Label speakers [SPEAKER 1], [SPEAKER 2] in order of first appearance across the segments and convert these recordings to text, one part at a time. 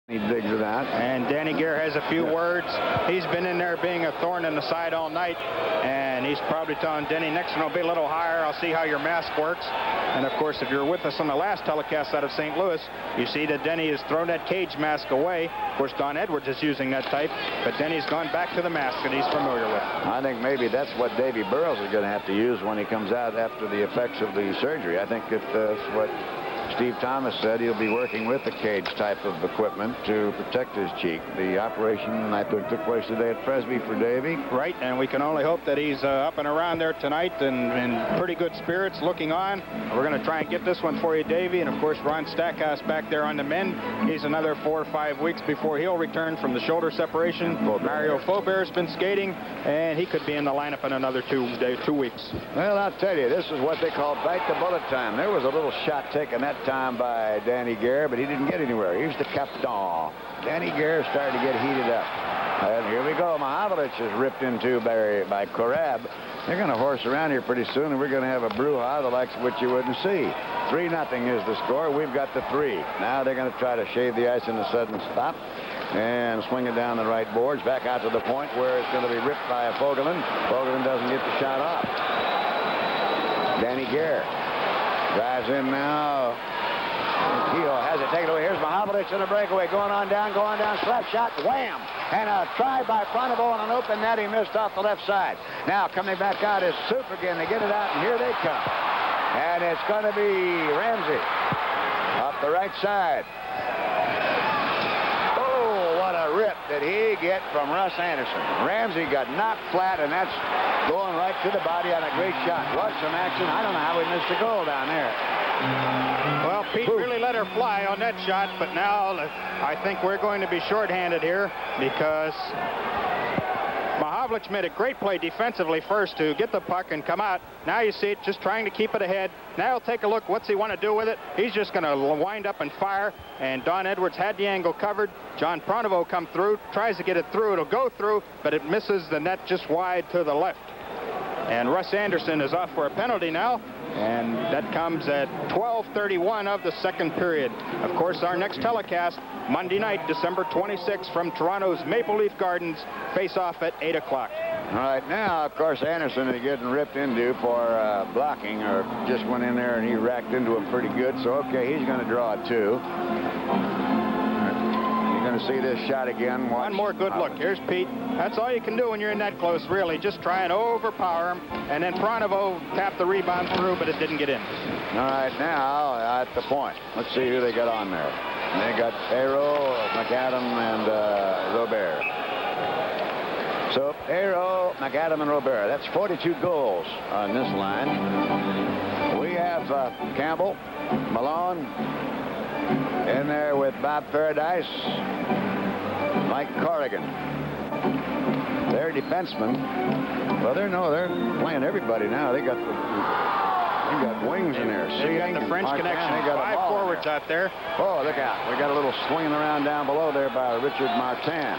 [SPEAKER 1] He digs it out.
[SPEAKER 2] And Danny Gare has a few words. He's been in there being a thorn in the side all night, and he's probably telling Denny, next one will be a little higher. I'll see how your mask works. And of course, if you're with us on the last telecast out of St. Louis, you see that Denny has thrown that cage mask away. Of course, Don Edwards is using that type, but Denny's gone back to the mask that he's familiar with.
[SPEAKER 1] I think maybe that's what Davy Burroughs is going to have to use when he comes out after the effects of the surgery. I think that's what Steve Thomas said. He'll be working with the cage type of equipment to protect his cheek. The operation, I think, took place today at Presby for Davy.
[SPEAKER 2] Right, and we can only hope that he's up and around there tonight and in pretty good spirits looking on. We're going to try and get this one for you, Davy. And, of course, Ron Stackhouse back there on the men. He's another 4 or 5 weeks before he'll return from the shoulder separation. Mario Faubert's been skating, and he could be in the lineup in another 2 weeks.
[SPEAKER 1] Well, I'll tell you, this is what they call bite the bullet time. There was a little shot taken that time by Danny Gare, but he didn't get anywhere. Here's the captain. Danny Gare started to get heated up. And here we go. Mahavlich is ripped into by Korab. They're going to horse around here pretty soon, and we're going to have a brouhaha the likes of which you wouldn't see. 3-0 is the score. We've got the 3. Now they're going to try to shave the ice in a sudden stop and swing it down the right boards back out to the point where it's going to be ripped by Fogelin. Fogelin doesn't get the shot off. Danny Gare drives in now. Keogh has it taken away. Here's Mahavlich in a breakaway. Going on down, slap shot, wham! And a try by Pronovo on an open net. He missed off the left side. Now coming back out is Soup again. They get it out, and here they come. And it's going to be Ramsey off the right side. Oh, what a rip did he get from Russ Anderson. Ramsey got knocked flat, and that's going right to the body on a great shot. What some action. I don't know how we missed a goal down there.
[SPEAKER 2] Well, Pete really let her fly on that shot, but now I think we're going to be shorthanded here because Mahavlich made a great play defensively first to get the puck and come out. Now you see it just trying to keep it ahead. Now he'll take a look. What's he want to do with it? He's just going to wind up and fire, and Don Edwards had the angle covered. John Pronovo come through, tries to get it through. It'll go through, but it misses the net just wide to the left. And Russ Anderson is off for a penalty now. And that comes at 12:31 of the second period. Of course, our next telecast, Monday night, December 26th, from Toronto's Maple Leaf Gardens, face-off at 8 o'clock.
[SPEAKER 1] All right, now, of course, Anderson is getting ripped into for blocking, or just went in there and he racked into him pretty good. So, okay, he's going to draw it, too. You're going to see this shot again.
[SPEAKER 2] One more good look. Here's Pete. That's all you can do when you're in that close, really. Just try and overpower him. And then Pronovo tapped the rebound through, but it didn't get in.
[SPEAKER 1] All right, now at the point. Let's see who they got on there. They got Aero, McAdam, and Robert. So Aero, McAdam, and Robert. That's 42 goals on this line. We have Campbell, Malone, in there with Bob Paradise, Mike Corrigan. Their defensemen, well, they're playing everybody now. They got wings in there.
[SPEAKER 2] They've got the French connection. They got 5 forwards out there.
[SPEAKER 1] Oh, look out. We got a little swinging around down below there by Richard Martin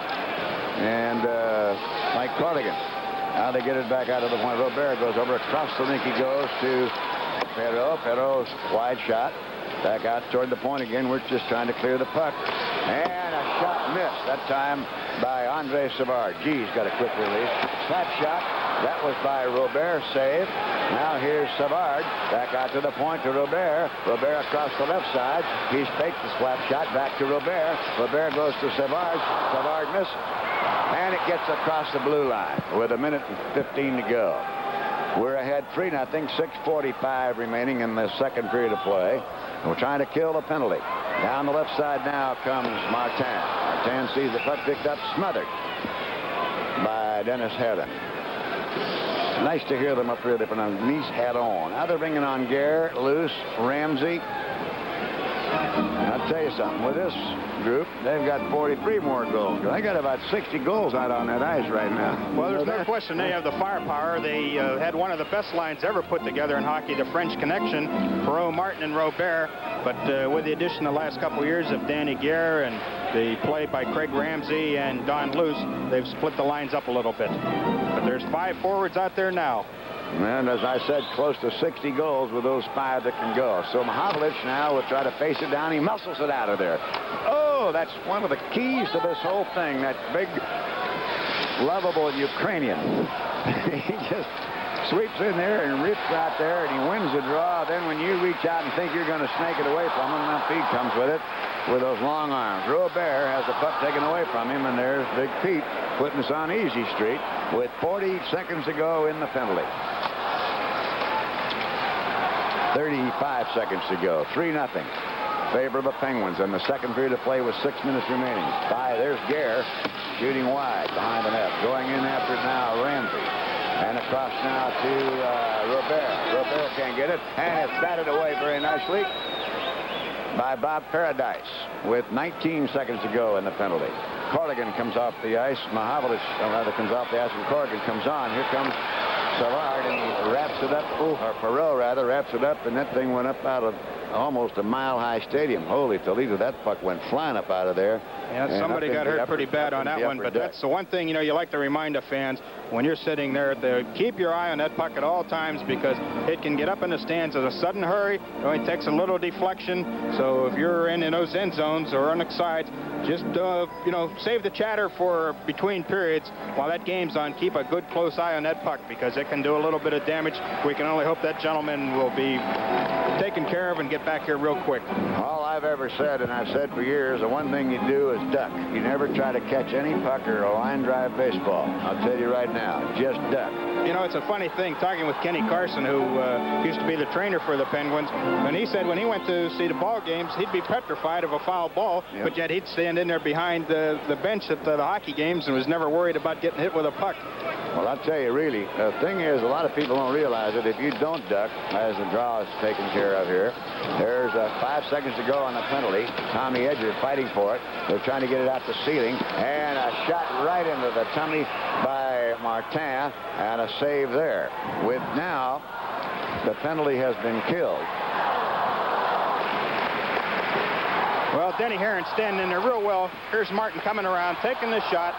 [SPEAKER 1] and Mike Corrigan. Now they get it back out of the point. Robert goes over across the rink. He goes to Perreault. Perreault's wide shot. Back out toward the point again. We're just trying to clear the puck. And a shot missed. That time by Andre Savard. G's got a quick release. Slap shot. That was by Robert. Save. Now here's Savard. Back out to the point to Robert. Robert across the left side. He's faked the slap shot. Back to Robert. Robert goes to Savard. Savard misses. And it gets across the blue line with 1:15 to go. We're ahead 3-0. 6:45 remaining in the second period of play. We're trying to kill the penalty. Down the left side now comes Martin. Martin sees the puck picked up, smothered by Dennis Herron. Nice to hear them up here. They put on Nice hat on. Now they're bringing on Gare, Luce, Ramsey. I'll tell you something. With this group, they've got 43 more goals. They got about 60 goals out on that ice right now.
[SPEAKER 2] Well, there's no question they have the firepower. They had one of the best lines ever put together in hockey, the French connection, Perreault, Martin, and Robert. But with the addition the last couple of years of Danny Gare and the play by Craig Ramsey and Don Luce, they've split the lines up a little bit. But there's 5 forwards out there now.
[SPEAKER 1] And as I said, close to 60 goals with those 5 that can go. So Mahavlich now will try to face it down. He muscles it out of there. Oh! Oh, that's one of the keys to this whole thing, that big, lovable Ukrainian. He just sweeps in there and rips out there, and he wins the draw. Then when you reach out and think you're going to snake it away from him, now Pete comes with it with those long arms. Robert has the puck taken away from him, and there's Big Pete putting us on easy street with 40 seconds to go in the penalty. 35 seconds to go. 3-0. Favor of the Penguins, and the second period of play with 6 minutes remaining. There's Gare shooting wide behind the net. Going in after it now, Ramsey. And across now to Robert. Robert can't get it, and it's batted away very nicely by Bob Paradise with 19 seconds to go in the penalty. Corrigan comes off the ice. Mahavlich, rather, comes off the ice, and Corrigan comes on. Here comes Savard, and he wraps it up, or Perot, rather, wraps it up, and that thing went up out of almost a mile-high stadium. Holy Toledo, that puck went flying up out of there.
[SPEAKER 2] Yeah, somebody got hurt pretty bad on that one, but that's the one thing, you know, you like to remind the fans when you're sitting there, keep your eye on that puck at all times, because it can get up in the stands in a sudden hurry. It only takes a little deflection, so if you're in those end zones or on the sides, just, you know, save the chatter for between periods while that game's on. Keep a good close eye on that puck, because it can do a little bit of damage. We can only hope that gentleman will be taken care of and get back here real quick.
[SPEAKER 1] All I've ever said, and I've said for years, the one thing you do is duck. You never try to catch any puck or a line drive baseball. I'll tell you right now, just duck.
[SPEAKER 2] You know, it's a funny thing, talking with Kenny Carson, who used to be the trainer for the Penguins, and he said when he went to see the ball games, he'd be petrified of a foul ball, but yet he'd stand in there behind the bench at the hockey games and was never worried about getting hit with a puck.
[SPEAKER 1] Well, I'll tell you, really, the thing is, a lot of people don't realize it. If you don't duck, as the draw is taken care of here, there's 5 seconds to go on the penalty. Tommy Edger fighting for it. They're trying to get it out the ceiling, and a shot right into the tummy by Martin, and a save there. With now, the penalty has been killed.
[SPEAKER 2] Well, Denny Herron standing in there real well. Here's Martin coming around, taking the shot.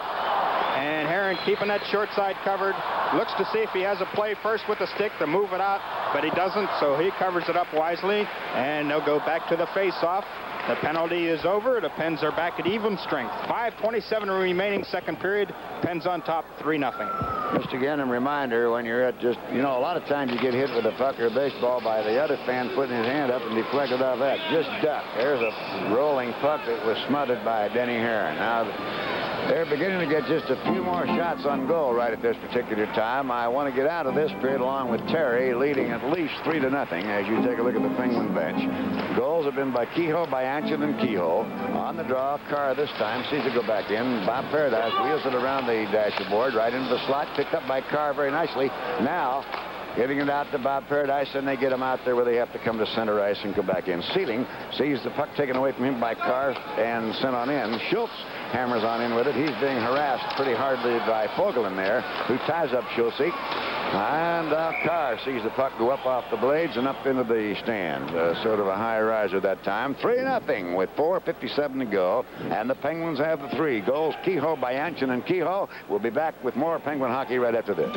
[SPEAKER 2] And Herron keeping that short side covered. Looks to see if he has a play first with the stick to move it out, but he doesn't, so he covers it up wisely. And they'll go back to the face-off. The penalty is over. The Pens are back at even strength. 5:27 remaining second period. Pens on top, 3-0.
[SPEAKER 1] Just again, a reminder, when you're at just, you know, a lot of times you get hit with a puck or a baseball by the other fan putting his hand up and deflected off that. Just duck. There's a rolling puck that was smothered by Denny Herron. Now, they're beginning to get just a few more shots on goal right at this particular time. I want to get out of this period along with Terry, leading at least 3-0 as you take a look at the Penguin bench. Goals have been by Kehoe, by Anchin, and Kehoe. On the draw, Carr this time sees it go back in. Bob Paradise wheels it around the dashboard, right into the slot, picked up by Carr very nicely. Now, giving it out to Bob Paradise, and they get him out there where they have to come to center ice and go back in. Sealing sees the puck taken away from him by Carr and sent on in. Schultz hammers on in with it. He's being harassed pretty hardly by Fogel in there, who ties up Schultz. And Carr sees the puck go up off the blades and up into the stand. Sort of a high riser that time. 3-0 with 4:57 to go. And the Penguins have the 3 goals. Kehoe by Anchin and Kehoe. We'll be back with more Penguin hockey right after this.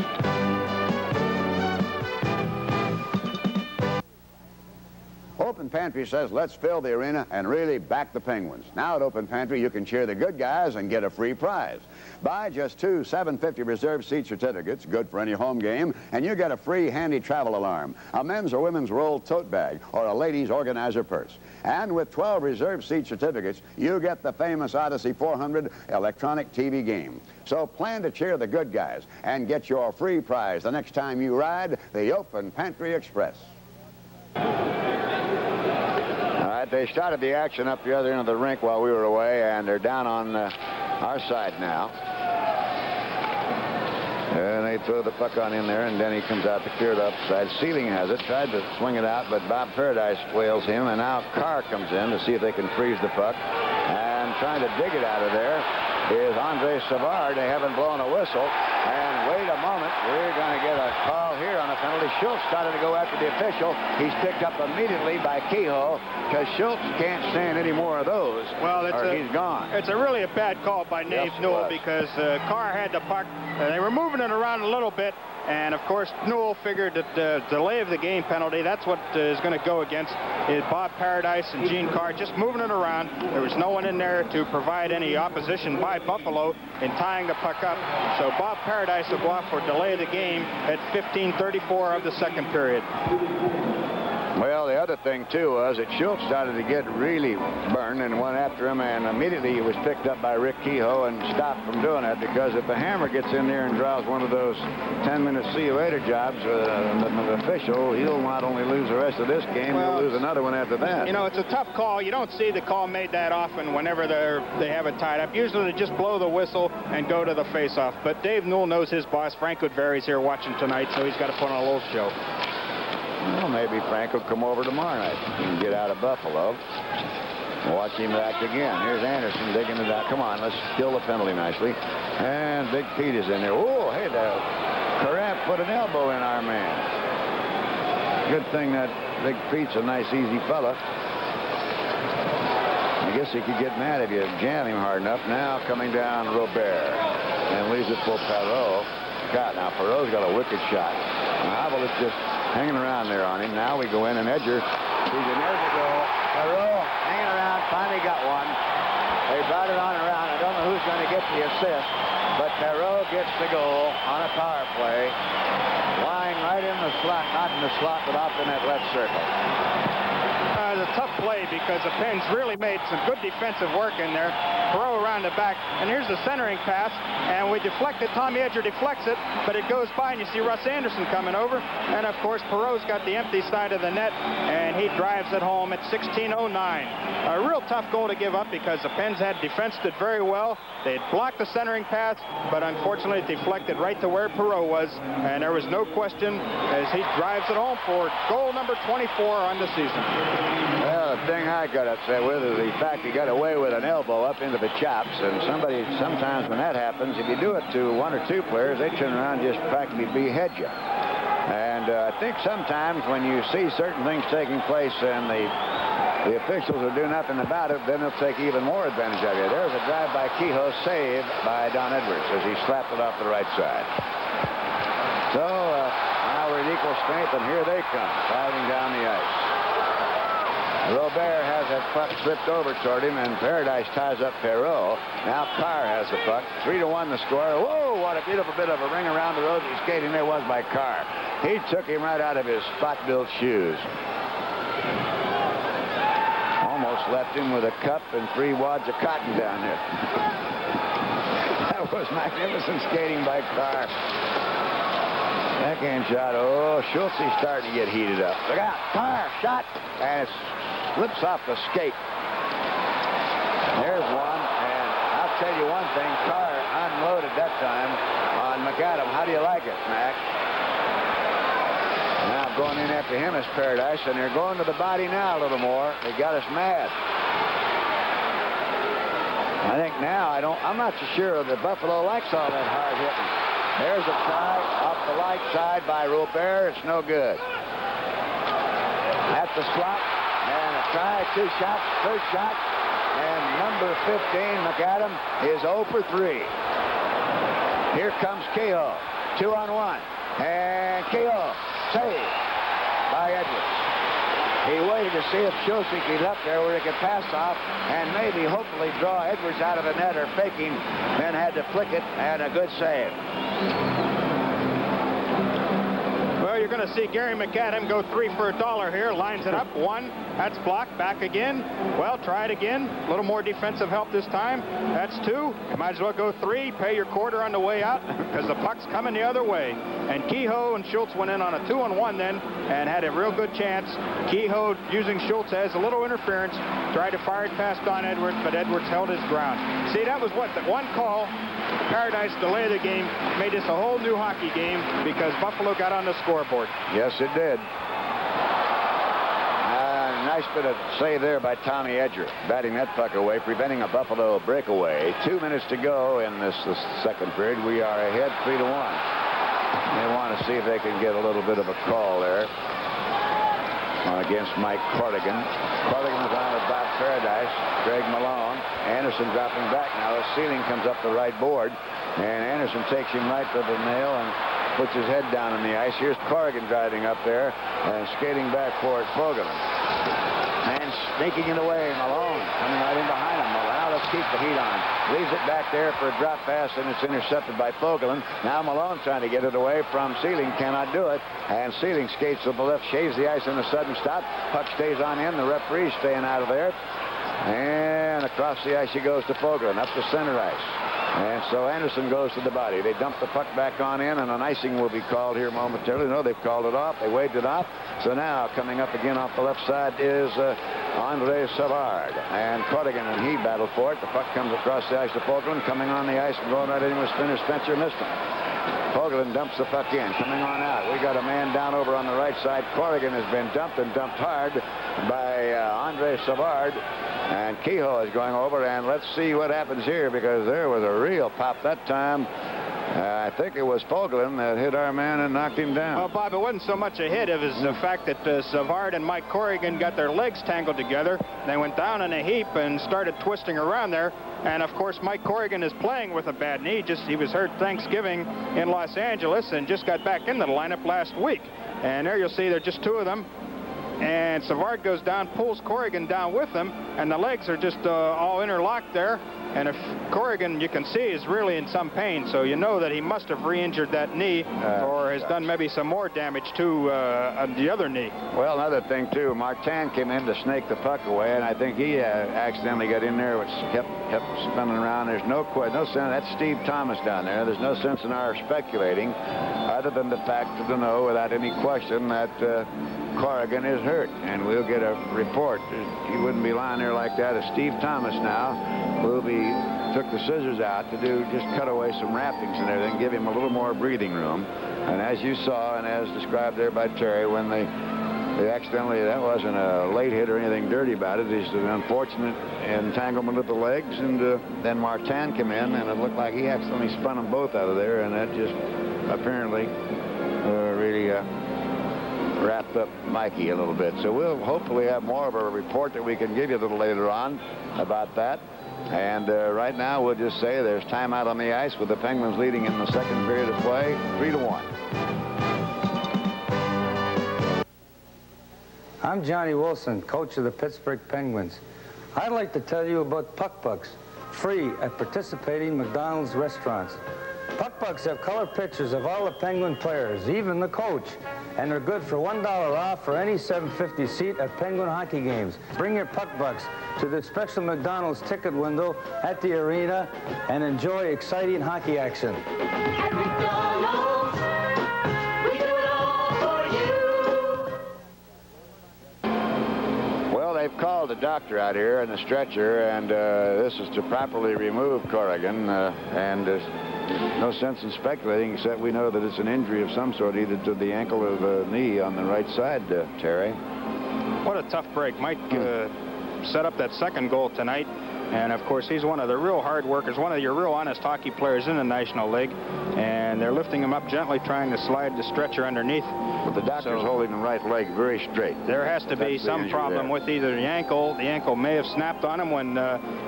[SPEAKER 1] Open Pantry says let's fill the arena and really back the Penguins. Now at Open Pantry you can cheer the good guys and get a free prize. Buy just 2 750 reserved seat certificates, good for any home game, and you get a free handy travel alarm, a men's or women's rolled tote bag, or a ladies organizer purse. And with 12 reserved seat certificates, you get the famous Odyssey 400 electronic TV game. So plan to cheer the good guys and get your free prize the next time you ride the Open Pantry Express. All right, they started the action up the other end of the rink while we were away, and they're down on our side now. And they throw the puck on in there, and then he comes out to clear it upside. Sealing has it, tried to swing it out, but Bob Paradise whales him, and now Carr comes in to see if they can freeze the puck. And trying to dig it out of there is Andre Savard. They haven't blown a whistle. And wait a moment, we're going to get a call called here on a penalty. Schultz started to go after the official. He's picked up immediately by Kehoe because Schultz can't stand any more of those.
[SPEAKER 2] Well,
[SPEAKER 1] he's gone.
[SPEAKER 2] It's really a bad call by Dave Newell because Carr had the puck. They were moving it around a little bit. And, of course, Newell figured that the delay of the game penalty, that's what is going to go against is Bob Paradise and Gene Carr just moving it around. There was no one in there to provide any opposition by Buffalo in tying the puck up. So Bob Paradise will go off for delay of the game at 15:34 of the second period.
[SPEAKER 1] Well, the other thing, too, was that Schultz started to get really burned and went after him, and immediately he was picked up by Rick Kehoe and stopped from doing that because if the hammer gets in there and draws one of those 10-minute see you later jobs, the official, he'll not only lose the rest of this game, he'll lose another one after that.
[SPEAKER 2] You know, it's a tough call. You don't see the call made that often whenever they have it tied up. Usually they just blow the whistle and go to the face-off. But Dave Newell knows his boss. Frank Woodbury's here watching tonight, so he's got to put on a little show.
[SPEAKER 1] Well, maybe Frank will come over tomorrow night. He can get out of Buffalo. Watch him act again. Here's Anderson digging it out. Come on, let's kill the penalty nicely. And Big Pete is in there. Oh, hey, Carrapp put an elbow in our man. Good thing that Big Pete's a nice, easy fella. I guess he could get mad if you jam him hard enough. Now coming down Robert. And leaves it for Perreault. God, now Perreault's got a wicked shot. Now, well, it's just hanging around there on him. Now we go in and Edger. He's in there to go. Perreault hanging around. Finally got one. They brought it on around. I don't know who's going to get the assist, but Perreault gets the goal on a power play. Lying right in the slot, not in the slot, but off in that left circle.
[SPEAKER 2] It was a tough play because the Pens really made some good defensive work in there. Perreault around the back, and here's the centering pass, and we deflect it. Tommy Edger deflects it, but it goes by, and you see Russ Anderson coming over, and of course Perreault's got the empty side of the net, and he drives it home at 16:09. A real tough goal to give up because the Pens had defensed it very well. They had blocked the centering pass, but unfortunately it deflected right to where Perreault was, and there was no question as he drives it home for goal number 24 on the season.
[SPEAKER 1] Well, the thing I got upset with is the fact he got away with an elbow up into the chops, and sometimes when that happens, if you do it to one or two players, they turn around and just practically behead you. And I think sometimes when you see certain things taking place and the officials will do nothing about it, then they'll take even more advantage of you. There's a drive by Kehoe, saved by Don Edwards as he slapped it off the right side. So now we're at equal strength, and here they come, sliding down the ice. Robert has that puck slipped over toward him, and Paradise ties up Perreault. Now Carr has the puck. 3-1 the score. Whoa, what a beautiful bit of a ring around the rosy skating there was by Carr. He took him right out of his spot-built shoes. Almost left him with a cup and 3 wads of cotton down there. That was magnificent skating by Carr. Backhand shot. Oh, Schultz is starting to get heated up. Look out. Carr shot. And it slips off the skate. There's one. And I'll tell you one thing. Carr unloaded that time on McAdam. How do you like it, Mac? Now going in after him is Paradise. And they're going to the body now a little more. They got us mad. I think now I'm not so sure that Buffalo likes all that hard hitting. There's a try off the right side by Robert. It's no good. At the slot, and a try, 2 shots, third shot, and number 15, McAdam, is 0 for 3. Here comes Kehoe, 2-on-1, and Kehoe saved by Edwards. He waited to see if Schultz could get up there where he could pass off and maybe hopefully draw Edwards out of the net or faking, then had to flick it, and a good save.
[SPEAKER 2] Well, you're going to see Gary McAdam go 3 for $1 here. Lines it up. 1. That's blocked. Back again. Well, try it again. A little more defensive help this time. That's 2. You might as well go 3. Pay your quarter on the way out because the puck's coming the other way. And Kehoe and Schultz went in on a 2-on-1 then and had a real good chance. Kehoe, using Schultz as a little interference, tried to fire it past Don Edwards, but Edwards held his ground. See, that was what? That one call. Paradise delay the game made this a whole new hockey game because Buffalo got on the scoreboard.
[SPEAKER 1] Yes, it did. Nice bit of save there by Tommy Edger, batting that puck away, preventing a Buffalo breakaway. 2 minutes to go in this second period. We are ahead 3-1. They want to see if they can get a little bit of a call there against Mike Corrigan. Corrigan is on with Bob Paradise, Greg Malone. Anderson dropping back now. As Sealing comes up the right board, and Anderson takes him right to the nail and puts his head down on the ice. Here's Corrigan driving up there and skating back for it, Fogelin. And sneaking it away, Malone coming right in behind him. Well, now let's keep the heat on. Leaves it back there for a drop pass, and it's intercepted by Fogelin. Now Malone trying to get it away from Sealing, cannot do it. And Sealing skates to the left, shaves the ice in a sudden stop. Puck stays on in. The referee's staying out of there. And across the ice he goes to Fogelin, up the center ice. And so Anderson goes to the body. They dump the puck back on in, and an icing will be called here momentarily. No, they've called it off. They waved it off. So now coming up again off the left side is Andre Savard. And Corrigan, and he battled for it. The puck comes across the ice to Fogelin, coming on the ice and going right in with Spinner. Spencer missed him. Fogelin dumps the puck in, coming on out. We got a man down over on the right side. Corrigan has been dumped, and dumped hard by Andre Savard. And Kehoe is going over, and let's see what happens here, because there was a real pop that time. I think it was Fogelin that hit our man and knocked him down.
[SPEAKER 2] Well, Bob, it wasn't so much a hit. It was the fact that Savard and Mike Corrigan got their legs tangled together. They went down in a heap and started twisting around there. And, of course, Mike Corrigan is playing with a bad knee. He was hurt Thanksgiving in Los Angeles and just got back into the lineup last week. And there you'll see there are just two of them. And Savard goes down, pulls Corrigan down with him, and the legs are just all interlocked there. And if Corrigan, you can see, is really in some pain, so you know that he must have re-injured that knee or has done maybe some more damage to the other knee.
[SPEAKER 1] Well, another thing, too, Martin came in to snake the puck away, and I think he accidentally got in there, which kept spinning around. There's no sense. That's Steve Thomas down there. There's no sense in our speculating, other than the fact to know without any question that Corrigan is hurt, and we'll get a report. He wouldn't be lying there like that. If Steve Thomas now took the scissors out to just cut away some wrappings and everything, give him a little more breathing room. And as you saw, and as described there by Terry, when they accidentally, that wasn't a late hit or anything dirty about it. It's an unfortunate entanglement of the legs, and then Martin came in, and it looked like he accidentally spun them both out of there, and that just apparently really wrapped up Mikey a little bit. So we'll hopefully have more of a report that we can give you a little later on about that. And right now we'll just say there's time out on the ice with the Penguins leading in the second period of play, 3-1.
[SPEAKER 3] I'm Johnny Wilson, coach of the Pittsburgh Penguins. I'd like to tell you about Puck Bucks, free at participating McDonald's restaurants. Puck Bucks have color pictures of all the Penguin players, even the coach, and they're good for $1 off for any 750 seat at Penguin hockey games. Bring your Puck Bucks to the special McDonald's ticket window at the arena and enjoy exciting hockey action.
[SPEAKER 4] At McDonald's, we do it all for you.
[SPEAKER 1] Well, they've called the doctor out here in the stretcher, and this is to properly remove Corrigan, and no sense in speculating, except we know that it's an injury of some sort, either to the ankle or the knee on the right side, Terry.
[SPEAKER 2] What a tough break. Mike set up that second goal tonight. And, of course, he's one of the real hard workers, one of your real honest hockey players in the National League. And they're lifting him up gently, trying to slide the stretcher underneath.
[SPEAKER 1] But the doctor's holding the right leg very straight.
[SPEAKER 2] There has to be some problem with either the ankle. The ankle may have snapped on him when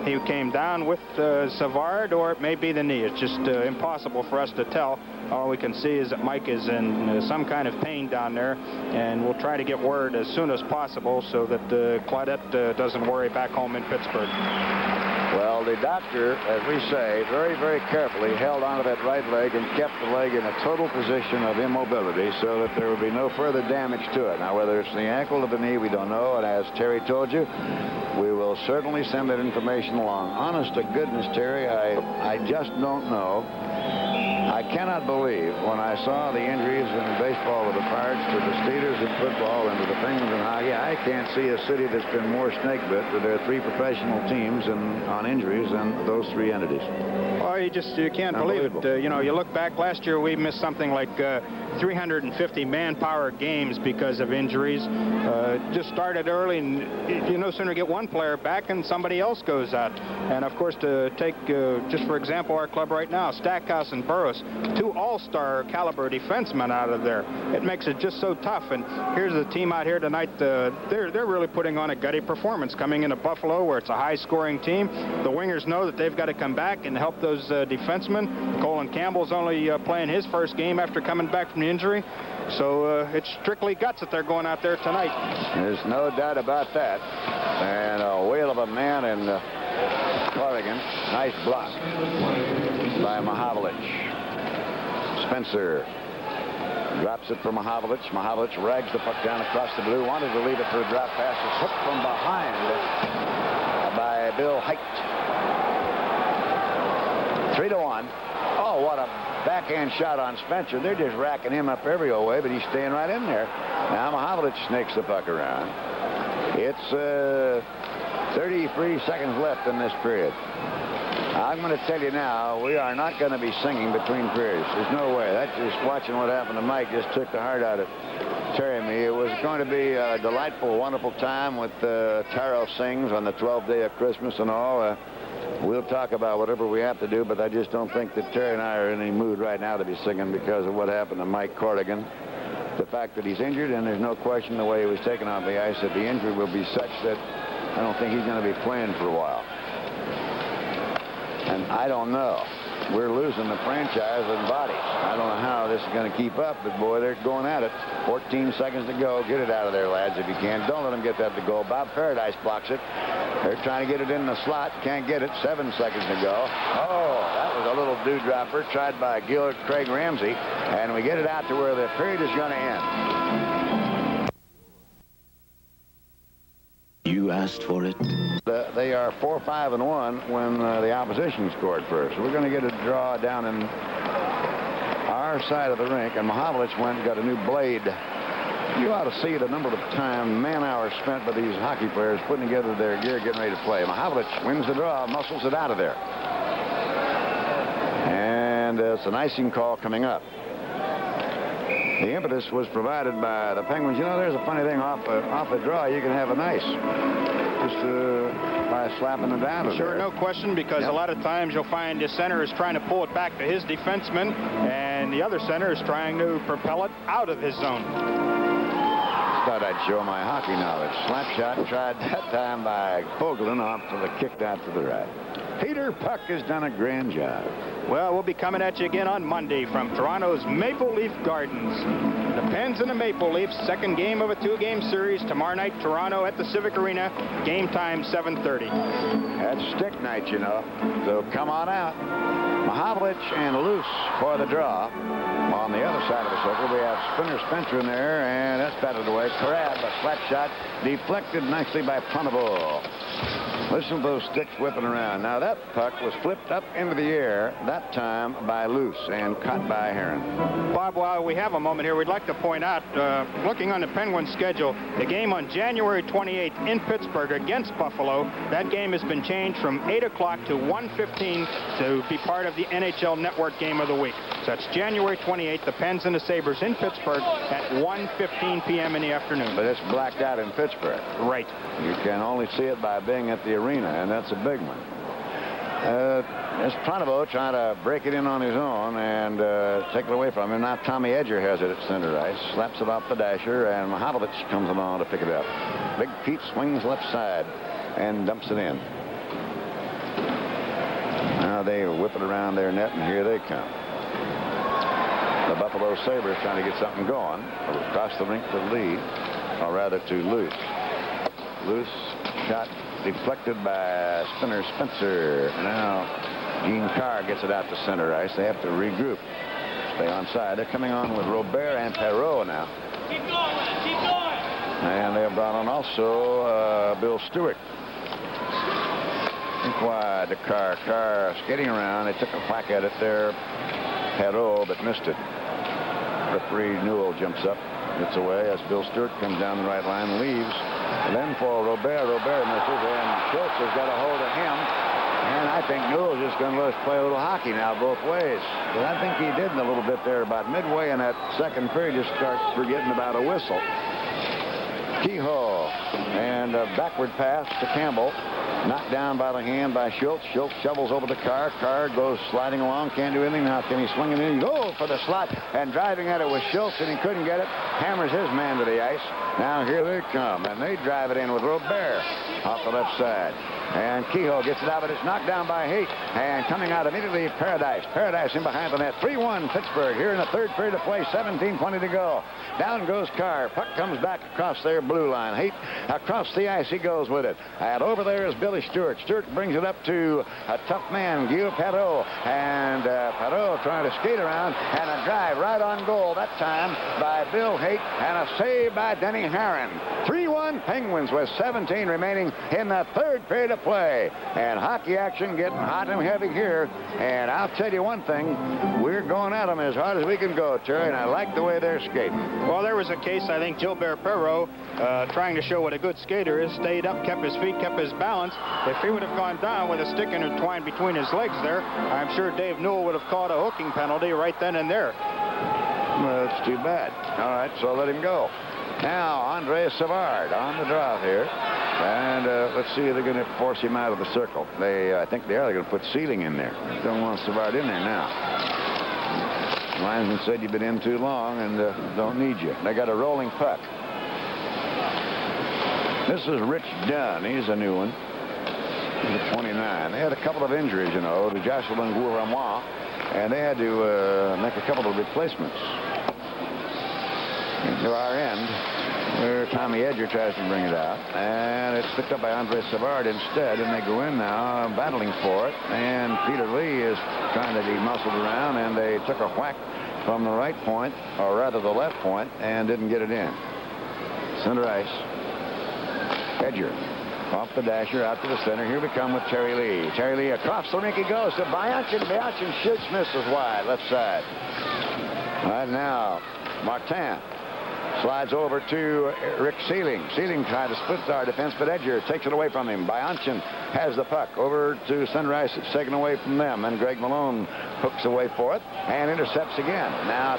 [SPEAKER 2] he came down with Savard, or it may be the knee. It's just impossible for us to tell. All we can see is that Mike is in some kind of pain down there, and we'll try to get word as soon as possible so that Claudette doesn't worry back home in Pittsburgh.
[SPEAKER 1] Well, the doctor, as we say, very, very carefully held onto that right leg and kept the leg in a total position of immobility so that there would be no further damage to it. Now, whether it's the ankle or the knee, we don't know. And as Terry told you, we will certainly send that information along. Honest to goodness, Terry, I just don't know. I cannot believe when I saw the injuries in baseball with the Pirates, to the Steelers in football, and to the Penguins in hockey. I can't see a city that's been more snake-bit with their three professional teams on injuries than those three entities.
[SPEAKER 2] Oh, you can't believe it. You look back last year, we missed something like 350 manpower games because of injuries. Just started early, and you no sooner get one player back and somebody else goes out. And of course, to take just for example our club right now, Stackhouse and Burroughs. plus 2 all-star caliber defensemen out of there. It makes it just so tough. And here's the team out here tonight. They're really putting on a gutty performance coming into Buffalo, where it's a high-scoring team. The wingers know that they've got to come back and help those defensemen. Colin Campbell's only playing his first game after coming back from the injury. So it's strictly guts that they're going out there tonight.
[SPEAKER 1] There's no doubt about that. And a whale of a man in Corrigan. Nice block by Mahavlich. Spencer drops it for Mahavlich. Mahavlich rags the puck down across the blue. Wanted to leave it for a drop pass. It's hooked from behind by Bill Height. 3-1. Oh, what a backhand shot on Spencer. They're just racking him up every old way, but he's staying right in there. Now Mahavlich snakes the puck around. It's 33 seconds left in this period. I'm going to tell you now, we are not going to be singing between periods. There's no way. That's just watching what happened to Mike just took the heart out of Terry and me. It was going to be a delightful, wonderful time with Taro Sings on the 12th day of Christmas and all. We'll talk about whatever we have to do, but I just don't think that Terry and I are in any mood right now to be singing because of what happened to Mike Corrigan. The fact that he's injured, and there's no question the way he was taken off the ice, that the injury will be such that I don't think he's going to be playing for a while. And I don't know. We're losing the franchise in bodies. I don't know how this is going to keep up, but boy, they're going at it. 14 seconds to go. Get it out of there, lads, if you can. Don't let them get that to go. Bob Paradise blocks it. They're trying to get it in the slot. Can't get it. 7 seconds to go. Oh, that was a little dewdropper tried by Gillard Craig Ramsey. And we get it out to where the period is going to end.
[SPEAKER 5] You asked for it.
[SPEAKER 1] They are 4-5-1 when the opposition scored first. We're going to get a draw down in our side of the rink, and Mahavlich went and got a new blade. You ought to see the number of time, man-hours spent by these hockey players putting together their gear, getting ready to play. Mahavlich wins the draw, muscles it out of there. And it's an icing call coming up. The impetus was provided by the Penguins. You know, there's a funny thing off a draw. You can have an ice just by slapping it down.
[SPEAKER 2] Sure, no question, because a lot of times you'll find the center is trying to pull it back to his defenseman, and the other center is trying to propel it out of his zone.
[SPEAKER 1] Thought I'd show my hockey knowledge. Slap shot tried that time by Fogelin off to the kicked out to the right. Peter Puck has done a grand job.
[SPEAKER 2] Well, we'll be coming at you again on Monday from Toronto's Maple Leaf Gardens. The Pens and the Maple Leafs, second game of a 2-game series. Tomorrow night, Toronto at the Civic Arena. Game time, 7:30.
[SPEAKER 1] That's stick night, you know. So come on out. Mahavlich and Luce for the draw. On the other side of the circle, we have Spinner Spencer in there, and that's batted away. Crab, a slap shot, deflected nicely by Punable. Listen to those sticks whipping around. Now, that puck was flipped up into the air, that time by Luce, and caught by Heron.
[SPEAKER 2] Bob, while we have a moment here, we'd like to point out, looking on the Penguins' schedule, the game on January 28th in Pittsburgh against Buffalo, that game has been changed from 8 o'clock to 1:15 to be part of the NHL Network Game of the Week. So that's January 28th, the Pens and the Sabres in Pittsburgh at 1:15 p.m. in the afternoon.
[SPEAKER 1] But it's blacked out in Pittsburgh.
[SPEAKER 2] Right.
[SPEAKER 1] You can only see it by being at the arena, and that's a big one. It's Pronovo trying to break it in on his own and take it away from him. Now Tommy Edger has it at center ice, slaps it off the dasher, and Mahavlich comes along to pick it up. Big Pete swings left side and dumps it in. Now they whip it around their net, and here they come. The Buffalo Sabres trying to get something going across the rink to the lead, or rather to Luce. Luce shot deflected by Spinner Spencer. Now Gene Carr gets it out to center ice. They have to regroup, stay on side. They're coming on with Robert and Perreault now.
[SPEAKER 4] Keep going, keep going.
[SPEAKER 1] And they have brought on also Bill Stewart. Wide to Carr. Carr skating around. They took a whack at it there. Perreault, but missed it. Referee Newell jumps up, gets away as Bill Stewart comes down the right line, leaves. And then for Robert. Robert misses, and Schultz has got a hold of him. And I think Newell's just going to let us play a little hockey now both ways. But I think he did in a little bit there about midway in that second period, just start forgetting about a whistle. Kehoe. And a backward pass to Campbell. Knocked down by the hand by Schultz. Schultz shovels over the car. Car goes sliding along. Can't do anything. Now can he swing it in? Go for the slot. And driving at it was Schultz, and he couldn't get it. Hammers his man to the ice. Now here they come, and they drive it in with Robert off the left side. And Kehoe gets it out, but it's knocked down by Haight. And coming out immediately, Paradise. Paradise in behind the net. 3-1 Pittsburgh here in the third period of play. 17:20 to go. Down goes Carr. Puck comes back across their blue line. Haight across the ice. He goes with it. And over there is Billy Stewart. Stewart brings it up to a tough man, Guillaume Perreault. And Perreault trying to skate around. And a drive right on goal that time by Bill Haight. And a save by Denny Herron. 3-1 Penguins with 17 remaining in the third period of play. And hockey action getting hot and heavy here. And I'll tell you one thing, we're going at them as hard as we can go, Terry, and I like the way they're skating.
[SPEAKER 2] Well, there was a case, I think, Gilbert Perreault, trying to show what a good skater is, stayed up, kept his feet, kept his balance. If he would have gone down with a stick intertwined between his legs there, I'm sure Dave Newell would have called a hooking penalty right then and there.
[SPEAKER 1] Well, that's too bad. All right, so let him go. Now, Andre Savard on the draw here. And let's see if they're going to force him out of the circle. I think they are. They're going to put Sealing in there. Don't want Savard in there now. Linesman said you've been in too long and don't need you. They got a rolling puck. This is Rich Dunn. He's a new one. He's a 29. They had a couple of injuries, you know, to Jocelyn Gouramont, and they had to make a couple of replacements. Into our end, where Tommy Edger tries to bring it out, and it's picked up by Andre Savard instead, and they go in now battling for it, and Peter Lee is trying to be muscled around, and they took a whack from the right point, or rather the left point, and didn't get it in. Center ice. Edger off the dasher out to the center. Here we come with Terry Lee. Terry Lee across the rink he goes to Bianchin. Bianchin shoots, misses wide, left side. Right now, Martin slides over to Rick Sealing. Sealing tried to split our defense, but Edger takes it away from him. Bianchin has the puck over to center ice. It's taken away from them, and Greg Malone hooks away for it and intercepts again. Now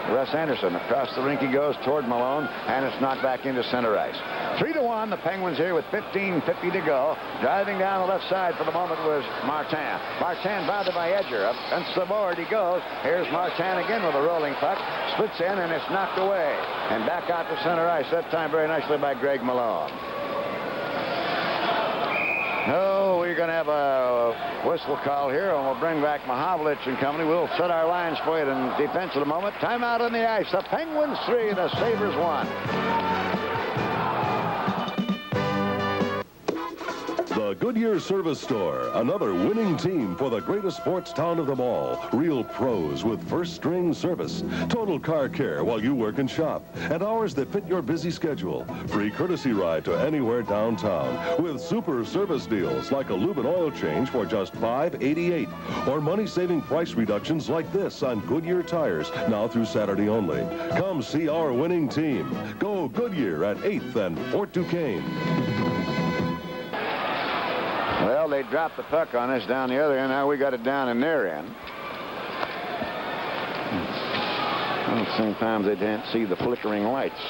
[SPEAKER 1] Russ Anderson across the rink he goes toward Malone, and it's knocked back into center ice. 3-1 the Penguins here with 15:50 to go. Driving down the left side for the moment was Martin. Martin bounded by Edger. Up against the board he goes. Here's Martin again with a rolling puck. Splits in, and it's knocked away. And back out to center ice, that time very nicely by Greg Malone. Oh, we're going to have a whistle call here, and we'll bring back Mahavlich and company. We'll set our lines for you in defense in a moment. Timeout on the ice. The Penguins 3, the Sabres 1.
[SPEAKER 6] The Goodyear Service Store, another winning team for the greatest sports town of them all. Real pros with first-string service. Total car care while you work and shop. And hours that fit your busy schedule. Free courtesy ride to anywhere downtown. With super service deals like a lube and oil change for just $5.88. Or money-saving price reductions like this on Goodyear tires, now through Saturday only. Come see our winning team. Go Goodyear at 8th and Fort Duquesne.
[SPEAKER 1] Well, they dropped the puck on us down the other end. Now we got it down in their end. Well, sometimes they didn't see the flickering lights.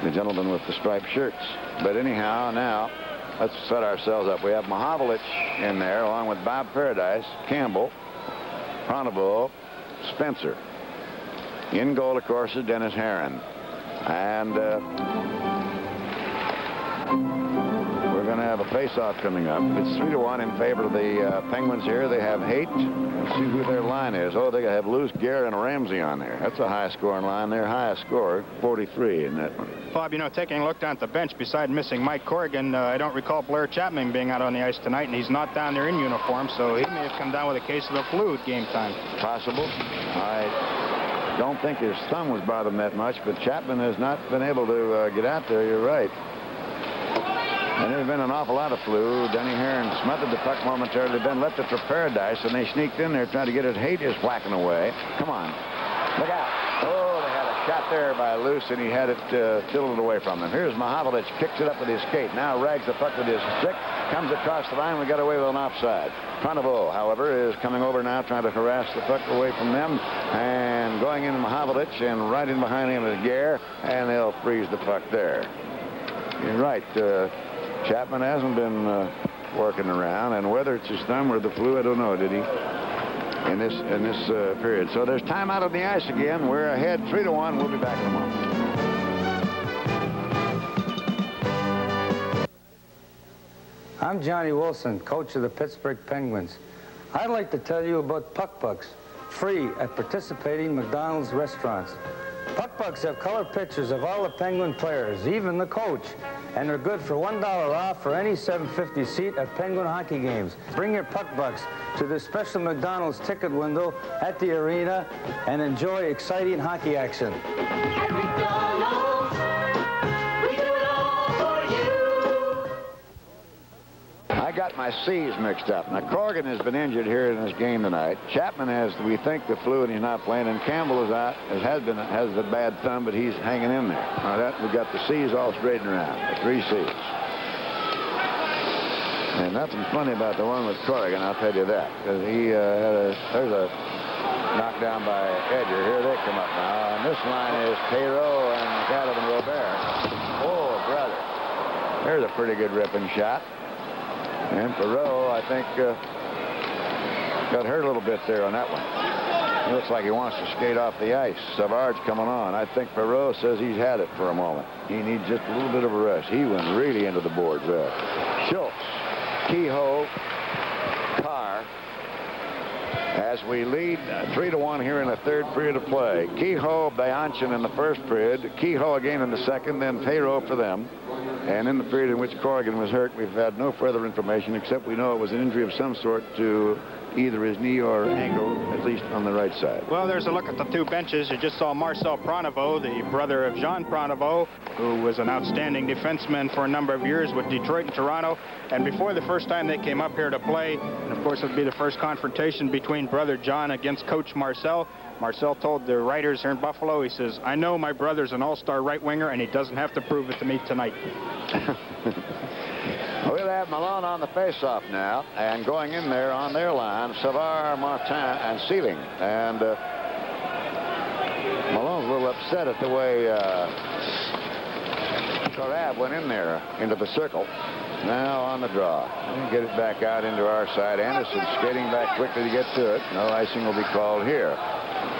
[SPEAKER 1] The gentleman with the striped shirts. But anyhow, now let's set ourselves up. We have Mahavlich in there along with Bob Paradise, Campbell, Pronovo, Spencer. In goal, of course, is Dennis Herron. And we're going to have a face-off coming up. It's 3-1 in favor of the Penguins here. They have Haight. Let's see who their line is. Oh, they have Luce, Gare, and Ramsey on there. That's a high-scoring line. Their highest scorer, 43 in that one.
[SPEAKER 2] Bob, you know, taking a look down at the bench, beside missing Mike Corrigan, I don't recall Blair Chapman being out on the ice tonight, and he's not down there in uniform, so he may have come down with a case of the flu at game time.
[SPEAKER 1] Possible. I don't think his thumb was bothering that much, but Chapman has not been able to get out there. You're right. And there's been an awful lot of flu. Denny Herron smothered the puck momentarily, then left it for Paradise, and they sneaked in there trying to get it. Haight is whacking away. Come on. Look out. Oh, they had a shot there by Luce, and he had it tilted away from them. Here's Mahavlich, kicks it up with his skate. Now rags the puck with his stick, comes across the line. We got away with an offside. Pronovo, however, is coming over now, trying to harass the puck away from them, and going in Mahavlich, and right in behind him is Gare, and they'll freeze the puck there. You're right. Chapman hasn't been working around, and whether it's his thumb or the flu, I don't know. Did he? In this period. So there's time out on the ice again. We're ahead 3-1. We'll be back in a moment.
[SPEAKER 3] I'm Johnny Wilson, coach of the Pittsburgh Penguins. I'd like to tell you about Puck Bucks, free at participating McDonald's restaurants. Puck Bucks have color pictures of all the Penguin players, even the coach, and they're good for $1 off for any 750 seat at Penguin hockey games. Bring your Puck Bucks to the special McDonald's ticket window at the arena and enjoy exciting hockey action.
[SPEAKER 4] At McDonald's, we do it all for you.
[SPEAKER 1] I got my C's mixed up. Now, Corrigan has been injured here in this game tonight. Chapman has, we think, the flu, and he's not playing. And Campbell is out, has the bad thumb, but he's hanging in there. Now, we got the C's all straightened around, the 3 C's. And nothing funny about the one with Corrigan, I'll tell you that. Because there's a knockdown by Edger. Here they come up now. And this line is Perreault and McAdam and Robert. Oh, brother. There's a pretty good ripping shot. And Perreault, I think, got hurt a little bit there on that one. It looks like he wants to skate off the ice. Savard's coming on. I think Perreault says he's had it for a moment. He needs just a little bit of a rest. He went really into the boards there. Schultz, Kehoe, Carr, as we lead 3-1 here in the third period of play. Kehoe, Bianchin in the first period. Kehoe again in the second, then Perreault for them. And in the period in which Corrigan was hurt, we've had no further information except we know it was an injury of some sort to either his knee or ankle, at least on the right side.
[SPEAKER 2] Well, there's a look at the 2 benches. You just saw Marcel Pronovo, the brother of Jean Pronovo, who was an outstanding defenseman for a number of years with Detroit and Toronto. And before the first time they came up here to play, and of course it would be the first confrontation between brother John against coach Marcel. Marcel told the writers here in Buffalo, he says, I know my brother's an all-star right winger, and he doesn't have to prove it to me tonight.
[SPEAKER 1] We'll have Malone on the face-off now, and going in there on their line, Savard, Martin, and Sealing. And Malone's a little upset at the way Corab went in there into the circle. Now on the draw. Get it back out into our side. Anderson skating back quickly to get to it. No icing will be called here.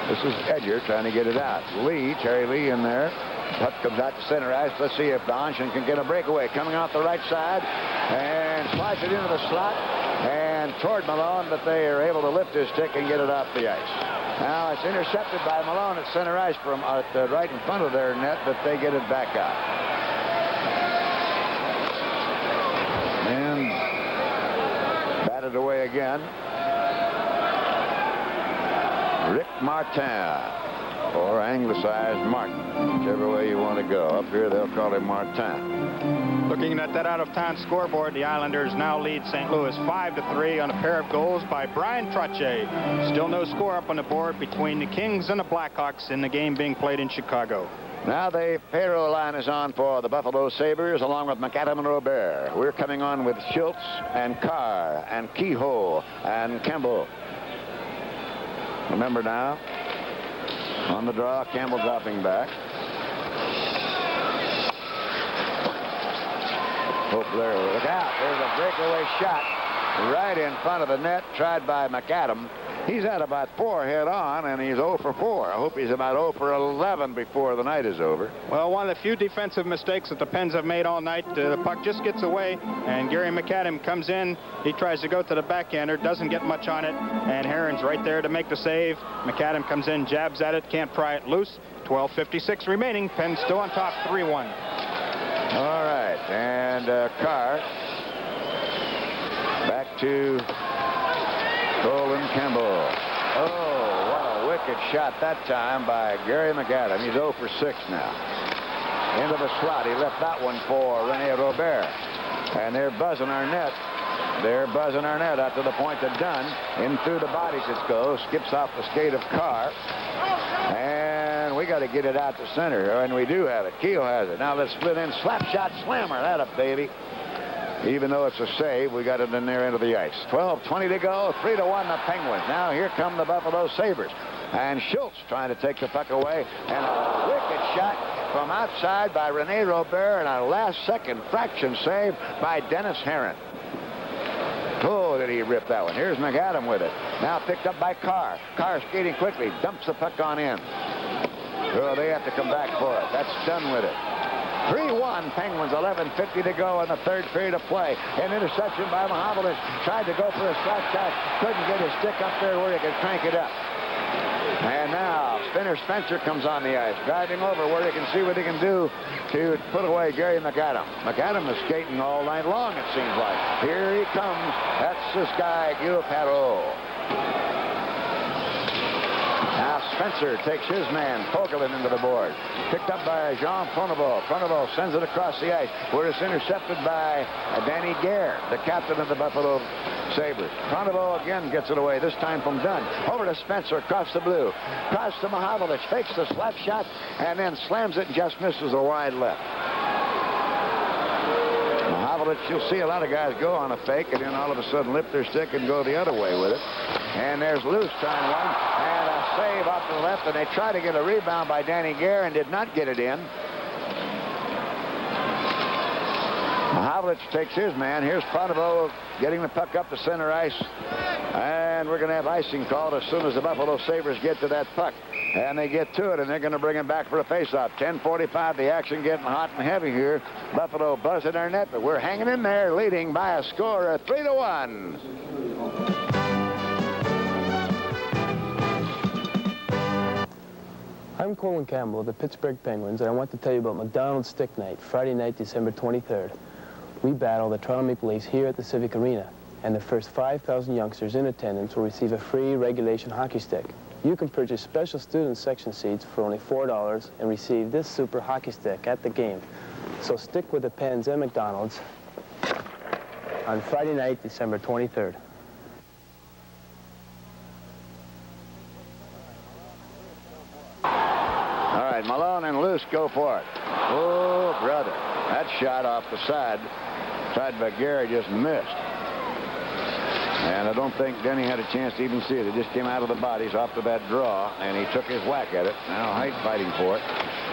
[SPEAKER 1] This is Edger trying to get it out. Terry Lee in there. Puck comes out to center ice. Let's see if Bianchin can get a breakaway. Coming off the right side and slides it into the slot and toward Malone, but they are able to lift his stick and get it off the ice. Now it's intercepted by Malone at center ice from right in front of their net, but they get it back out. And batted away again. Rick Martin, or anglicized Martin, whichever way you want to go. Up here, they'll call him Martin.
[SPEAKER 2] Looking at that out-of-town scoreboard, the Islanders now lead St. Louis 5-3 on a pair of goals by Brian Trottier. Still no score up on the board between the Kings and the Blackhawks in the game being played in Chicago.
[SPEAKER 1] Now the Perreault line is on for the Buffalo Sabres along with McAdam and Robert. We're coming on with Schultz and Carr and Kehoe and Campbell. Remember now, on the draw, Campbell dropping back. Hope there. Look out. There's a breakaway shot right in front of the net, tried by McAdam. He's had about 4 head on, and he's 0 for 4. I hope he's about 0 for 11 before the night is over.
[SPEAKER 2] Well, one of the few defensive mistakes that the Pens have made all night. The puck just gets away, and Gary McAdam comes in. He tries to go to the backhander, doesn't get much on it, and Herron's right there to make the save. McAdam comes in, jabs at it, can't pry it loose. 12:56 remaining. Pens still on top, 3-1.
[SPEAKER 1] All right, and Carr back to Colin Campbell. Oh, what a wicked shot that time by Gary McAdam. He's 0 for 6 now. Into the slot. He left that one for Rene Robert. And they're buzzing our net. They're buzzing our net out to the point that Dunn. In through the bodies it goes. Skips off the skate of Carr. And we got to get it out to center. And we do have it. Kehoe has it. Now let's split in. Slap shot slammer. That a baby. Even though it's a save, we got it in their end of the ice. 12:20 to go, 3-1 the Penguins. Now here come the Buffalo Sabres. And Schultz trying to take the puck away. And a wicked shot from outside by Rene Robert, and a last-second fraction save by Dennis Herron. Oh, did he rip that one. Here's McAdam with it. Now picked up by Carr. Carr skating quickly. Dumps the puck on in. Oh, they have to come back for it. That's done with it. 3-1 Penguins, 11:50 to go in the third period of play. An interception by Mahovlich. Tried to go for a slap shot. Couldn't get his stick up there where he could crank it up. And now Spinner Spencer comes on the ice, driving over where he can see what he can do to put away Gary McAdam. McAdam is skating all night long, it seems like. Here he comes. That's this guy, Guy Perreault. Now Spencer takes his man, Fogelin, into the board. Picked up by Jean Pronovost. Pronovost sends it across the ice, where it's intercepted by Danny Gare, the captain of the Buffalo Sabres. Pronovost again gets it away, this time from Dunn. Over to Spencer, across the blue. Across to Mahovlich, fakes the slap shot, and then slams it and just misses a wide left. Mahovlich, you'll see a lot of guys go on a fake and then all of a sudden lift their stick and go the other way with it. And there's Luce trying one, and a save off to the left, and they try to get a rebound by Danny Gare and did not get it in. Mahovlich takes his man. Here's Pronovost getting the puck up to center ice. And we're going to have icing called as soon as the Buffalo Sabres get to that puck. And they get to it, and they're going to bring it back for a faceoff. 10:45, the action getting hot and heavy here. Buffalo buzzing our net, but we're hanging in there, leading by a score of 3-1.
[SPEAKER 7] I'm Colin Campbell of the Pittsburgh Penguins, and I want to tell you about McDonald's Stick Night, Friday night, December 23rd. We battle the Toronto Maple Leafs here at the Civic Arena, and the first 5,000 youngsters in attendance will receive a free regulation hockey stick. You can purchase special student section seats for only $4 and receive this super hockey stick at the game. So stick with the Pens and McDonald's on Friday night, December 23rd.
[SPEAKER 1] All right, Malone and Luce go for it. Oh, brother. That shot off the side, tried by Gary, just missed. And I don't think Denny had a chance to even see it. It just came out of the bodies off to that draw, and he took his whack at it. Now Height fighting for it.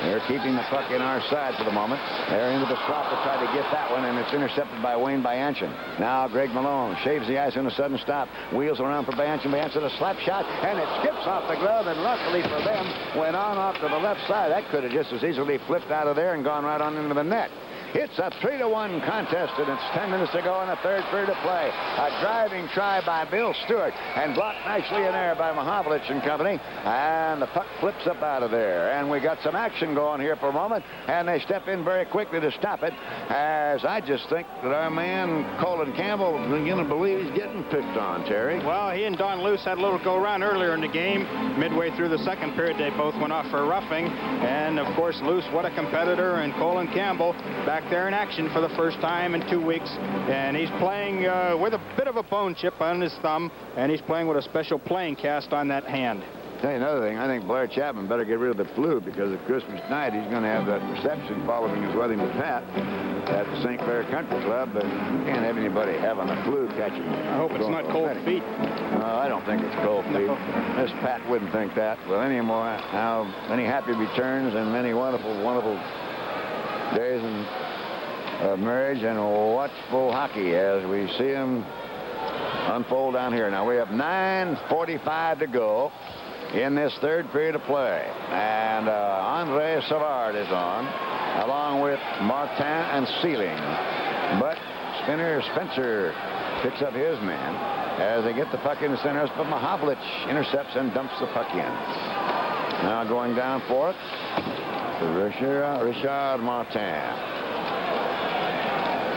[SPEAKER 1] They're keeping the puck in our side for the moment. They're into the slot to try to get that one, and it's intercepted by Wayne Bianchin. Now Greg Malone shaves the ice in a sudden stop. Wheels around for Bianchin. Bianchin a slap shot, and it skips off the glove, and luckily for them, went on off to the left side. That could have just as easily flipped out of there and gone right on into the net. It's a 3-1 contest, and it's 10 minutes to go in the third period of play. A driving try by Bill Stewart, and blocked nicely in there by Mahovlich and company. And the puck flips up out of there. And we got some action going here for a moment, and they step in very quickly to stop it, as I just think that our man, Colin Campbell, is going to believe he's getting picked on, Terry.
[SPEAKER 2] Well, he and Don Luce had a little go-around earlier in the game. Midway through the second period, they both went off for a roughing. And, of course, Luce, what a competitor, and Colin Campbell back there in action for the first time in 2 weeks, and he's playing with a bit of a bone chip on his thumb, and he's playing with a special playing cast on that hand.
[SPEAKER 1] Tell you another thing, I think Blair Chapman better get rid of the flu, because at Christmas night he's going to have that reception following his wedding with Pat at the St. Clair Country Club, but you can't have anybody having the flu catching.
[SPEAKER 2] I hope it's not cold feet.
[SPEAKER 1] I don't think it's cold feet. Miss Pat wouldn't think that. Well, anymore, now many happy returns and many wonderful, wonderful days and marriage and watchful hockey as we see them unfold down here. Now we have 9:45 to go in this third period of play, and Andre Savard is on along with Martin and Sealing, but Spencer picks up his man as they get the puck in the center, but Mahovlich intercepts and dumps the puck in. Now going down for it, Richard Martin.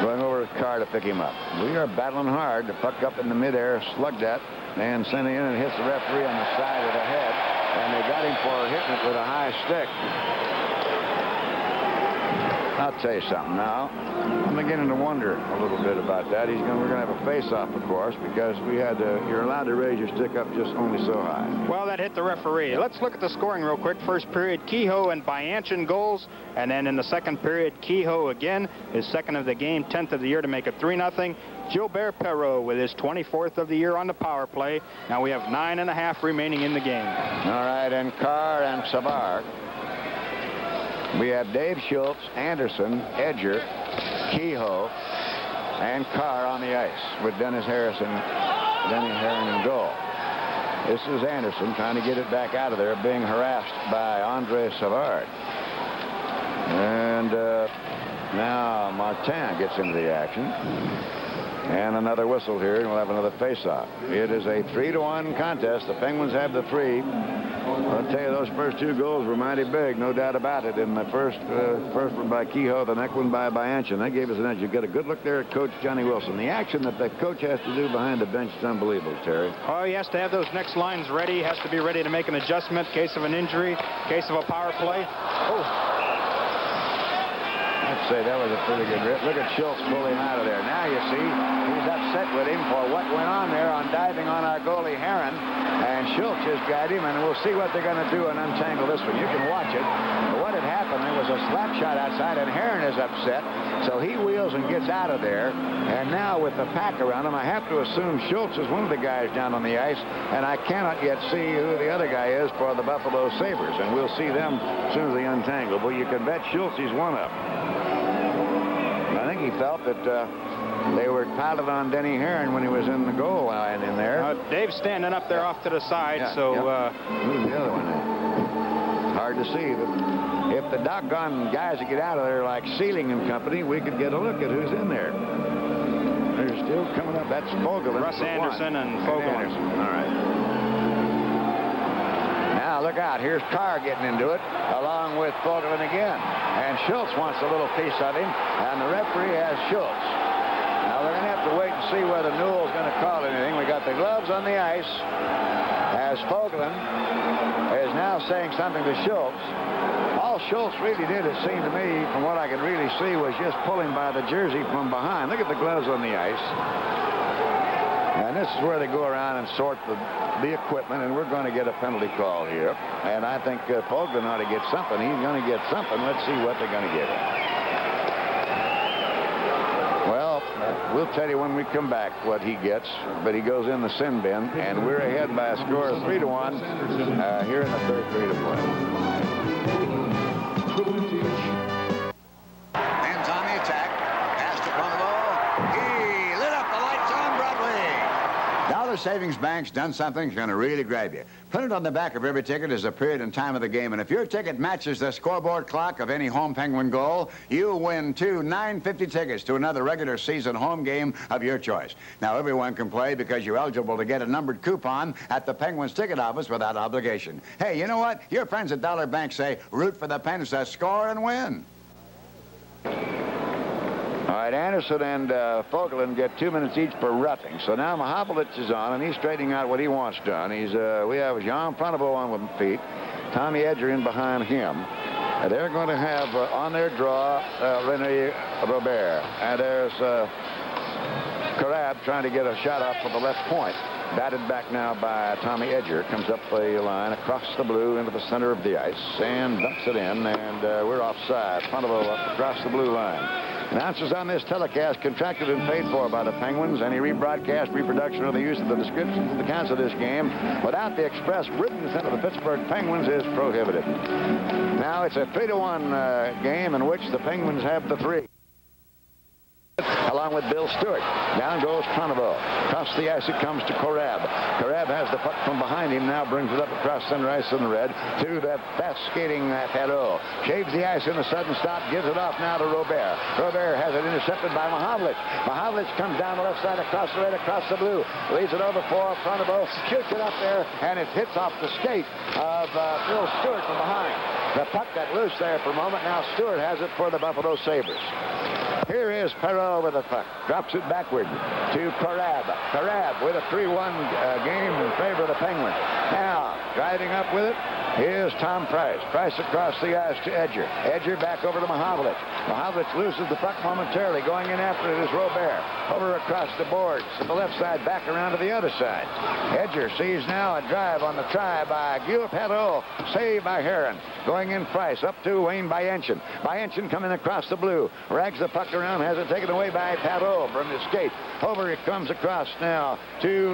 [SPEAKER 1] Going over the car to pick him up. We are battling hard. The puck up in the midair, slugged at, and sent it in and hits the referee on the side of the head. And they got him for hitting it with a high stick. I'll tell you something now. I'm beginning to wonder a little bit about that. We're going to have a face-off, of course, because you're allowed to raise your stick up just only so high.
[SPEAKER 2] Well, that hit the referee. Let's look at the scoring real quick. First period, Kehoe and Bianchin goals. And then in the second period, Kehoe again, his second of the game, 10th of the year to make it 3-0. Gilbert Perreault with his 24th of the year on the power play. Now we have 9.5 remaining in the game.
[SPEAKER 1] All right, and Carr and Savard. We have Dave Schultz, Anderson, Edger, Kehoe, and Carr on the ice with Denny Herron in goal. This is Anderson trying to get it back out of there, being harassed by Andre Savard. And now Martin gets into the action. And another whistle here, and we'll have another face-off. It is a 3-1 contest. The Penguins have the 3. I'll tell you, those first 2 goals were mighty big, no doubt about it. In the first one by Kehoe, the next one by Bianchin. That gave us an edge. You get a good look there at Coach Johnny Wilson. The action that the coach has to do behind the bench is unbelievable, Terry.
[SPEAKER 2] Oh, he has to have those next lines ready. He has to be ready to make an adjustment in case of an injury, in case of a power play. Oh.
[SPEAKER 1] I'd say that was a pretty good rip. Look at Schultz pull him out of there. Now you see he's upset with him for what went on there on diving on our goalie Herron. And Schultz just got him, and we'll see what they're going to do and untangle this one. You can watch it. But what had happened, there was a slap shot outside, and Herron is upset. So he wheels and gets out of there. And now with the pack around him, I have to assume Schultz is one of the guys down on the ice. And I cannot yet see who the other guy is for the Buffalo Sabres. And we'll see them as soon as they untangle. But you can bet Schultz is one of them. I think he felt that they were piling on Denny Herron when he was in the goal line in there.
[SPEAKER 2] Dave's standing up there off to the side, so...
[SPEAKER 1] Who's the other one now? Hard to see, but if the doggone guys that get out of there like Sealing and company, we could get a look at who's in there. They're still coming up. That's Fogelin.
[SPEAKER 2] Russ Anderson and Fogelin.
[SPEAKER 1] All right. Now look out. Here's Carr getting into it along with Fogelin again. And Schultz wants a little piece of him, and the referee has Schultz. Now we're going to have to wait and see whether Newell's going to call anything. We got the gloves on the ice as Fogelin is now saying something to Schultz. All Schultz really did, it seemed to me, from what I could really see, was just pulling by the jersey from behind. Look at the gloves on the ice. And this is where they go around and sort the equipment, and we're going to get a penalty call here. And I think Fogelin ought to get something. He's going to get something. Let's see what they're going to get him. Well, we'll tell you when we come back what he gets, but he goes in the sin bin, and we're ahead by a score of 3-1 here in the third period of play.
[SPEAKER 8] Hands on the attack. Pass to Ponneval. He lit up the lights on Broadway. Dollar Savings Bank's done something that's going to really grab you. Printed on the back of every ticket is the period and time of the game, and if your ticket matches the scoreboard clock of any home Penguin goal, you win 2 $9.50 tickets to another regular season home game of your choice. Now, everyone can play because you're eligible to get a numbered coupon at the Penguins ticket office without obligation. Hey, you know what? Your friends at Dollar Bank say, root for the Pens to score and win.
[SPEAKER 1] All right, Anderson and Fogelin get 2 minutes each per roughing. So now Mahovlich is on, and he's straightening out what he wants done. We have Jean Pronovo on with feet, Tommy Edger in behind him. They're going to have on their draw René Robert. And there's Carab trying to get a shot off from the left point. Batted back now by Tommy Edger. Comes up the line across the blue into the center of the ice and dumps it in, and we're offside. Pronovo up across the blue line. Announcers on this telecast contracted and paid for by the Penguins. Any rebroadcast, reproduction, or the use of the descriptions of the accounts of this game without the express written consent of the Pittsburgh Penguins is prohibited. Now it's a 3-1 game in which the Penguins have the 3. Along with Bill Stewart. Down goes Pronovo. Across the ice it comes to Corab. Corab has the puck from behind him, now brings it up across center ice in the red to that fast skating Perreault. Shaves the ice in a sudden stop, gives it off now to Robert. Robert has it intercepted by Mahovlich. Mahovlich comes down the left side across the red, across the blue. Leads it over for Pronovo. Shoots it up there, and it hits off the skate of Bill Stewart from behind. The puck got loose there for a moment. Now Stewart has it for the Buffalo Sabres. Here is Perreault with the puck. Drops it backward to Corab. Corab with a 3-1 game in favor of the Penguins. Now, driving up with it is Tom Price. Price across the ice to Edger. Edger back over to Mahovlich. Mahovlich loses the puck momentarily. Going in after it is Robert. Over across the boards to the left side, back around to the other side. Edger sees now a drive on the try by Gil Perreault. Saved by Heron. Going in Price up to Wayne Bayenchen. Bayenchen coming across the blue. Rags the puck around, has it taken away by Perreault from his skate. Over it comes across now to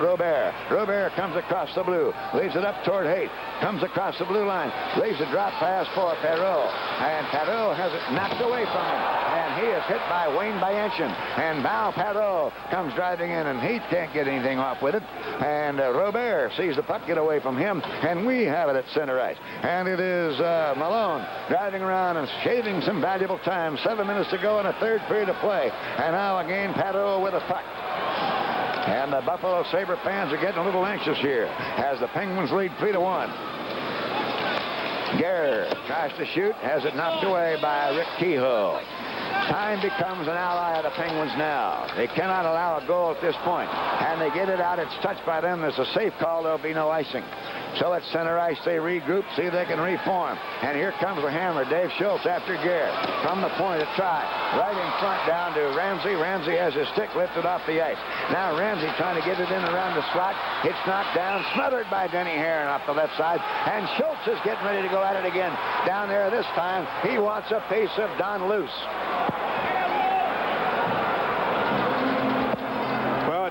[SPEAKER 1] Robert. Robert comes across the blue. Leaves it up toward Haight. Comes across the blue line. Leaves a drop pass for Perreault. And Perreault has it knocked away from him. And he is hit by Wayne Bayenchen. And now Perreault comes driving in, and he can't get anything off with it. And Robert sees the puck get away from him, and we have it at center ice. And it is Malone driving around and shaving some valuable time. 7 minutes to go in a third period of play. And now again Perreault with a puck. And the Buffalo Sabre fans are getting a little anxious here as the Penguins lead 3-1. Gare tries to shoot, has it knocked away by Rick Kehoe. Time becomes an ally of the Penguins now. They cannot allow a goal at this point. And they get it out. It's touched by them. There's a safe call. There'll be no icing. So at center ice, they regroup, see if they can reform. And here comes the hammer, Dave Schultz after Gare. From the point, a try. Right in front down to Ramsey. Ramsey has his stick lifted off the ice. Now Ramsey trying to get it in around the slot. It's knocked down, smothered by Denny Heron off the left side. And Schultz is getting ready to go at it again. Down there this time, he wants a piece of Don Luce.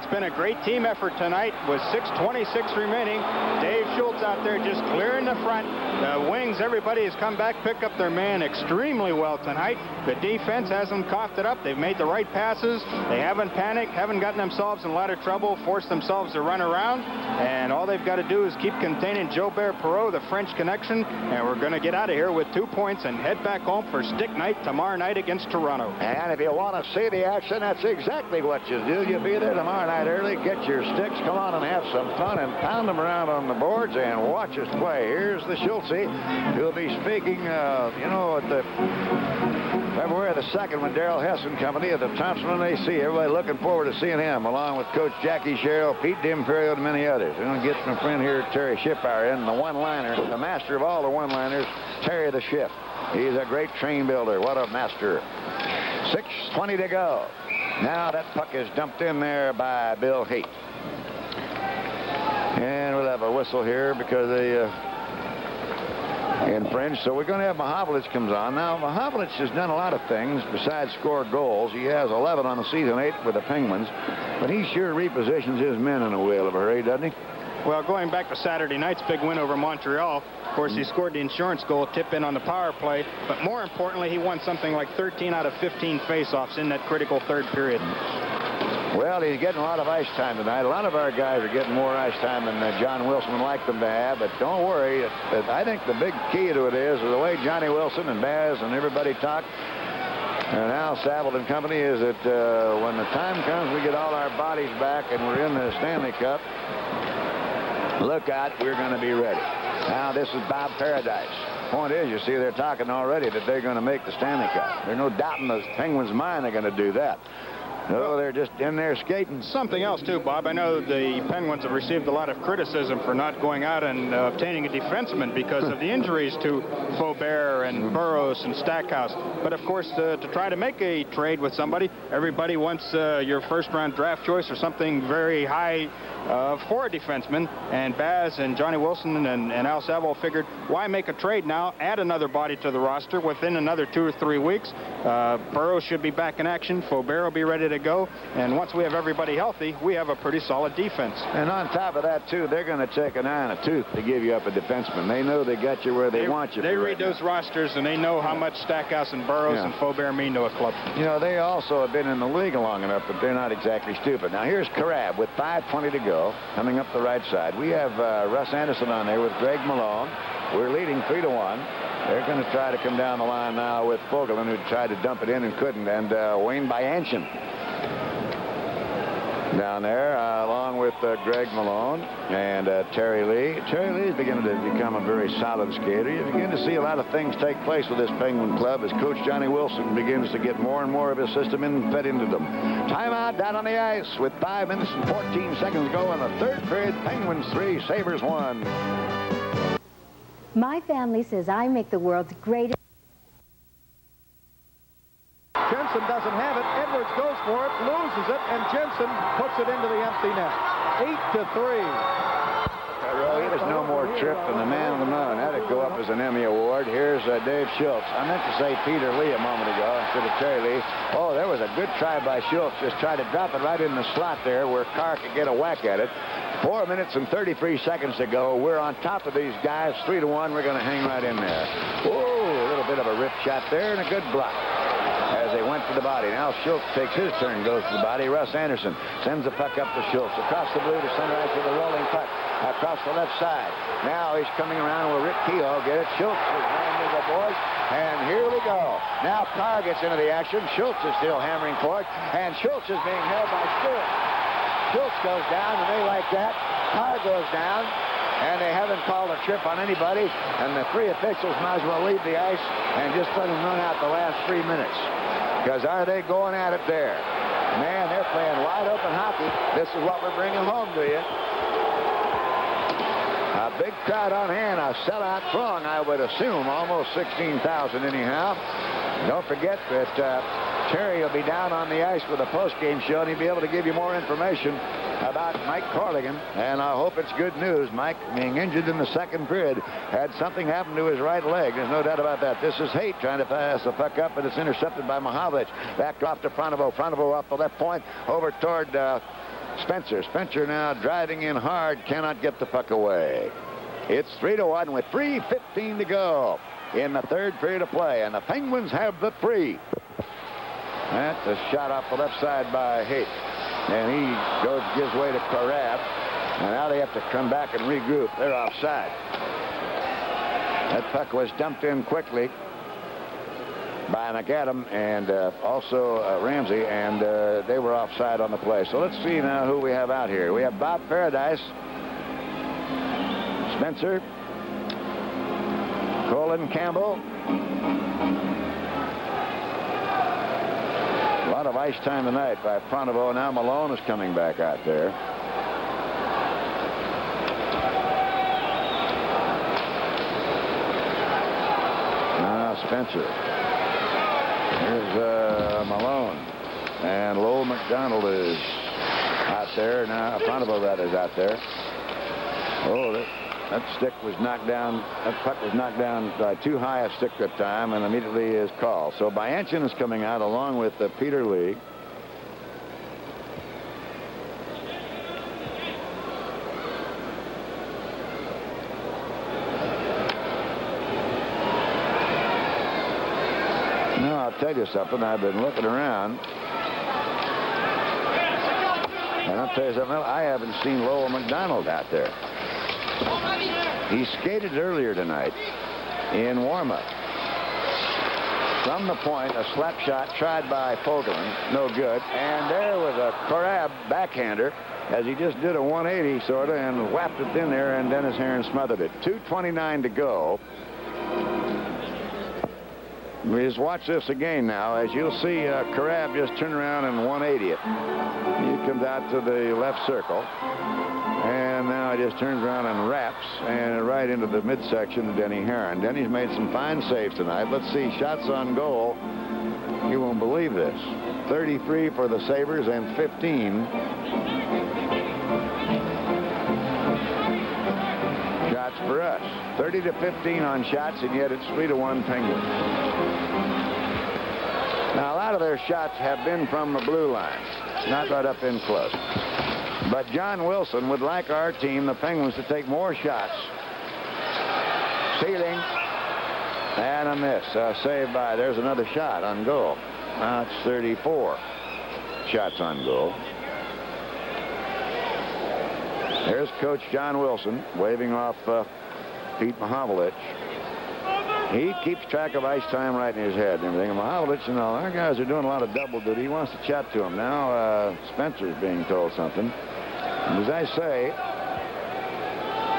[SPEAKER 2] It's been a great team effort tonight with 6:26 remaining. Dave Schultz out there just clearing the front. The wings, everybody has come back, picked up their man extremely well tonight. The defense hasn't coughed it up. They've made the right passes. They haven't panicked, haven't gotten themselves in a lot of trouble, forced themselves to run around. And all they've got to do is keep containing Jobert Perreault, the French connection. And we're going to get out of here with 2 points and head back home for stick night tomorrow night against Toronto.
[SPEAKER 1] And if you want to see the action, that's exactly what you do. You'll be there tomorrow night early, get your sticks, come on and have some fun and pound them around on the boards and watch us play. Here's the Schultz, who'll be speaking, at the February the 2nd when Darrell Hess and company at the Thompson AC. Everybody looking forward to seeing him, along with Coach Jackie Sherrill, Pete D'Imperio, and many others. We're going to get my friend here, Terry Shipauer, in the one-liner, the master of all the one-liners, Terry the Ship. He's a great train builder. What a master. 6:20 to go. Now that puck is dumped in there by Bill Haight. And we'll have a whistle here because they infringed. So we're going to have Mahovlich comes on. Now, Mahovlich has done a lot of things besides score goals. He has 11 on the season, 8 with the Penguins. But he sure repositions his men in a whale of a hurry, doesn't he?
[SPEAKER 2] Well, going back to Saturday night's big win over Montreal, of course, he scored the insurance goal, tip in on the power play. But more importantly, he won something like 13 out of 15 faceoffs in that critical third period.
[SPEAKER 1] Well, he's getting a lot of ice time tonight. A lot of our guys are getting more ice time than John Wilson would like them to have. But don't worry. I think the big key to it is the way Johnny Wilson and Baz and everybody talk. And Al Saville and company is that when the time comes, we get all our bodies back and we're in the Stanley Cup. Look out, we're going to be ready. Now, this is Bob Paradise. Point is, you see, they're talking already that they're going to make the Stanley Cup. There's no doubt in the Penguins' mind they're going to do that. No, they're just in there skating.
[SPEAKER 2] Something else, too, Bob. I know the Penguins have received a lot of criticism for not going out and obtaining a defenseman because of the injuries to Faubert and Burroughs and Stackhouse. But, of course, to try to make a trade with somebody, everybody wants your first-round draft choice or something very high for a defenseman. And Baz and Johnny Wilson and Al Saville figured, why make a trade now? Add another body to the roster within another 2 or 3 weeks. Burroughs should be back in action. Faubert will be ready to go. And once we have everybody healthy, we have a pretty solid defense.
[SPEAKER 1] And on top of that, too, they're going to take an eye and a tooth to give you up a defenseman. They know they got you where they want you.
[SPEAKER 2] They read those rosters, and they know how much Stackhouse and Burroughs and Faubert mean to a club.
[SPEAKER 1] You know, they also have been in the league long enough that they're not exactly stupid. Now, here's Carab with 5:20 to go, coming up the right side. We have Russ Anderson on there with Greg Malone. We're leading 3-1. They're going to try to come down the line now with Fogelin, who tried to dump it in and couldn't, and Wayne Bayenchen down there, along with Greg Malone and Terry Lee. Terry Lee is beginning to become a very solid skater. You begin to see a lot of things take place with this Penguin club as Coach Johnny Wilson begins to get more and more of his system fed into them. Timeout down on the ice with 5 minutes and 14 seconds to go in the third period. Penguins 3, Sabres 1.
[SPEAKER 9] My family says I make the world's greatest.
[SPEAKER 10] Jensen doesn't have it. Edwards goes for it, loses it, and Jensen puts it into the empty net. 8-3.
[SPEAKER 1] There's no more trip than the man of the moon. That'd go up as an Emmy Award. Here's Dave Schultz. I meant to say Peter Lee a moment ago instead of Terry Lee. Oh, there was a good try by Schultz. Just tried to drop it right in the slot there where Carr could get a whack at it. 4 minutes and 33 seconds to go. We're on top of these guys. 3-1. We're going to hang right in there. Whoa, a little bit of a rip shot there and a good block as they went to the body. Now Schultz takes his turn, goes to the body. Russ Anderson sends the puck up to Schultz. Across the blue to center ice with a rolling puck. Across the left side. Now he's coming around. Will Rick Kehoe get it? Schultz is running to the boards. And here we go. Now Carr gets into the action. Schultz is still hammering for it. And Schultz is being held by Stewart. Schultz goes down, and they like that. Carr goes down. And they haven't called a trip on anybody. And the three officials might as well leave the ice and just let them run out the last 3 minutes. Because are they going at it there? Man, they're playing wide open hockey. This is what we're bringing home to you. A big crowd on hand, a sellout throng, I would assume, almost 16,000 anyhow. Don't forget that Terry will be down on the ice with a post-game show, and he'll be able to give you more information about Mike Corligan. And I hope it's good news. Mike, being injured in the second period, had something happen to his right leg. There's no doubt about that. This is Haight trying to pass the puck up, but it's intercepted by Mahovlich. Back off to Pronovo. Pronovo off the left point, over toward Spencer. Spencer now driving in hard, cannot get the puck away. It's 3-1 with 3:15 to go in the third period of play, and the Penguins have the 3. That's a shot off the left side by Haight, and he gives way to Korab, and now they have to come back and regroup. They're offside. That puck was dumped in quickly by McAdam and also Ramsey, and they were offside on the play. So let's see now who we have out here. We have Bob Paradise, Spencer, Colin Campbell. A lot of ice time tonight by Pronovo. Now Malone is coming back out there. Now Spencer. Here's Malone. And Lowell McDonald is out there. Now Pronovo rather is out there. Oh, that stick was knocked down. That puck was knocked down by too high a stick that time, and immediately is called. So Bianchin is coming out along with Peter Lee. Now I'll tell you something. I've been looking around, and I'll tell you something else. I haven't seen Lowell McDonald out there. He skated earlier tonight in warm-up. From the point, a slap shot tried by Fogelin, no good. And there was a Korab backhander as he just did a 180 sort of and whapped it in there, and Dennis Herron smothered it. 2:29 to go. We just watch this again now. As you'll see, Korab just turn around and 180 it. He comes out to the left circle. And now he just turns around and wraps and right into the midsection of Denny Herron. Denny's made some fine saves tonight. Let's see, shots on goal. You won't believe this. 33 for the Sabres and 15 shots for us. 30-15 on shots, and yet it's 3-1 Penguins. Now, a lot of their shots have been from the blue line, not right up in close. But John Wilson would like our team, the Penguins, to take more shots. Ceiling. And a miss. Saved by, there's another shot on goal. Now it's 34 shots on goal. There's Coach John Wilson waving off Pete Mahovlich. He keeps track of ice time right in his head and everything. And Mahovlich and all our guys are doing a lot of double duty. He wants to chat to him. Now Spencer's being told something. And as I say,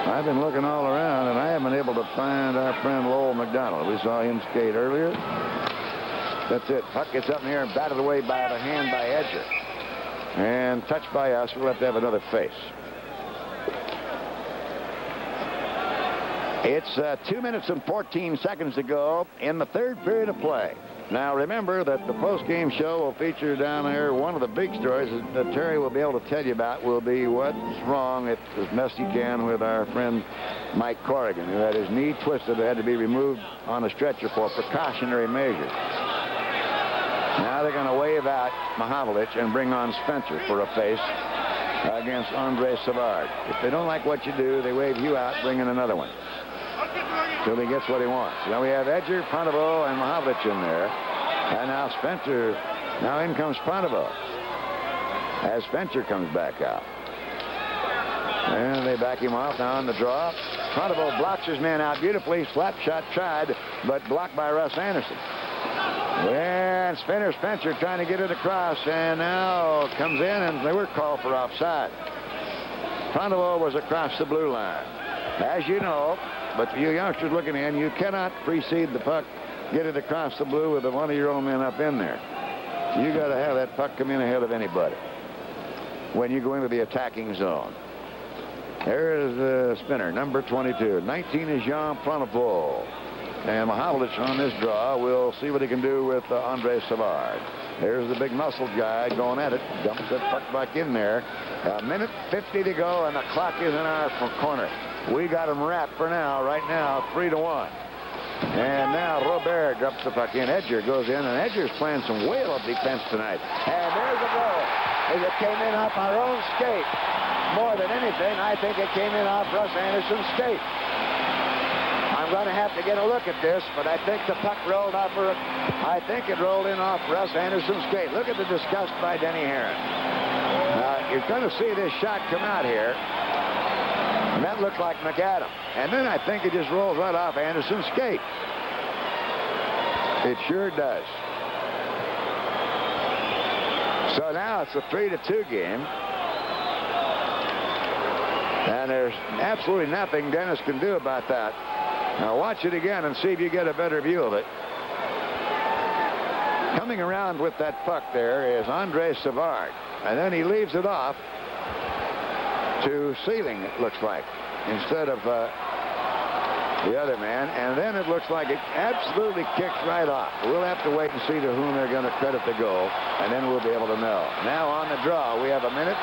[SPEAKER 1] I've been looking all around, and I haven't been able to find our friend Lowell McDonald. We saw him skate earlier. That's it. Puck gets up in the air and batted away by the hand by Edger. And touched by us. We'll have to have another face. It's 2 minutes and 14 seconds to go in the third period of play. Now, remember that the post-game show will feature down there. One of the big stories that Terry will be able to tell you about will be what's wrong as best he can with our friend Mike Corrigan, who had his knee twisted and had to be removed on a stretcher for precautionary measures. Now they're going to wave out Mahavlich and bring on Spencer for a face against Andre Savard. If they don't like what you do, they wave you out, bring in another one till he gets what he wants. Now we have Edger, Pontevo, and Mahavlich in there. And now Spencer. Now in comes Pontevo as Spencer comes back out. And they back him off now on the draw. Pontevo blocks his man out beautifully. Slap shot tried, but blocked by Russ Anderson. And Spencer trying to get it across, and now comes in, and they were called for offside. Pontevo was across the blue line. As you know, but you youngsters looking in, you cannot precede the puck, get it across the blue with one of your own men up in there. You got to have that puck come in ahead of anybody when you go into the attacking zone. There is the spinner, number 22. 19 is Jean Pontevo. And Mahavlich on this draw will see what he can do with Andre Savard. There's the big muscled guy going at it. Dumps that puck back in there. A minute 50 to go, and the clock is in our corner. We got him wrapped for now. Right now, 3-1. And now Robert drops the puck in. Edger goes in, and Edger's playing some whale of defense tonight. And there's a goal. As it came in off our own skate. More than anything, I think it came in off Russ Anderson's skate. I'm going to have to get a look at this, but I think the puck rolled off I think it rolled in off Russ Anderson's skate. Look at the disgust by Denny Herron. You're going to see this shot come out here, and that looked like McAdam. And then I think it just rolls right off Anderson's skate. It sure does. So now it's a 3-2 game. And there's absolutely nothing Dennis can do about that. Now watch it again and see if you get a better view of it. Coming around with that puck there is Andre Savard. And then he leaves it off to Sealing, it looks like, instead of the other man. And then it looks like it absolutely kicks right off. We'll have to wait and see to whom they're going to credit the goal, and then we'll be able to know. Now on the draw, we have a minute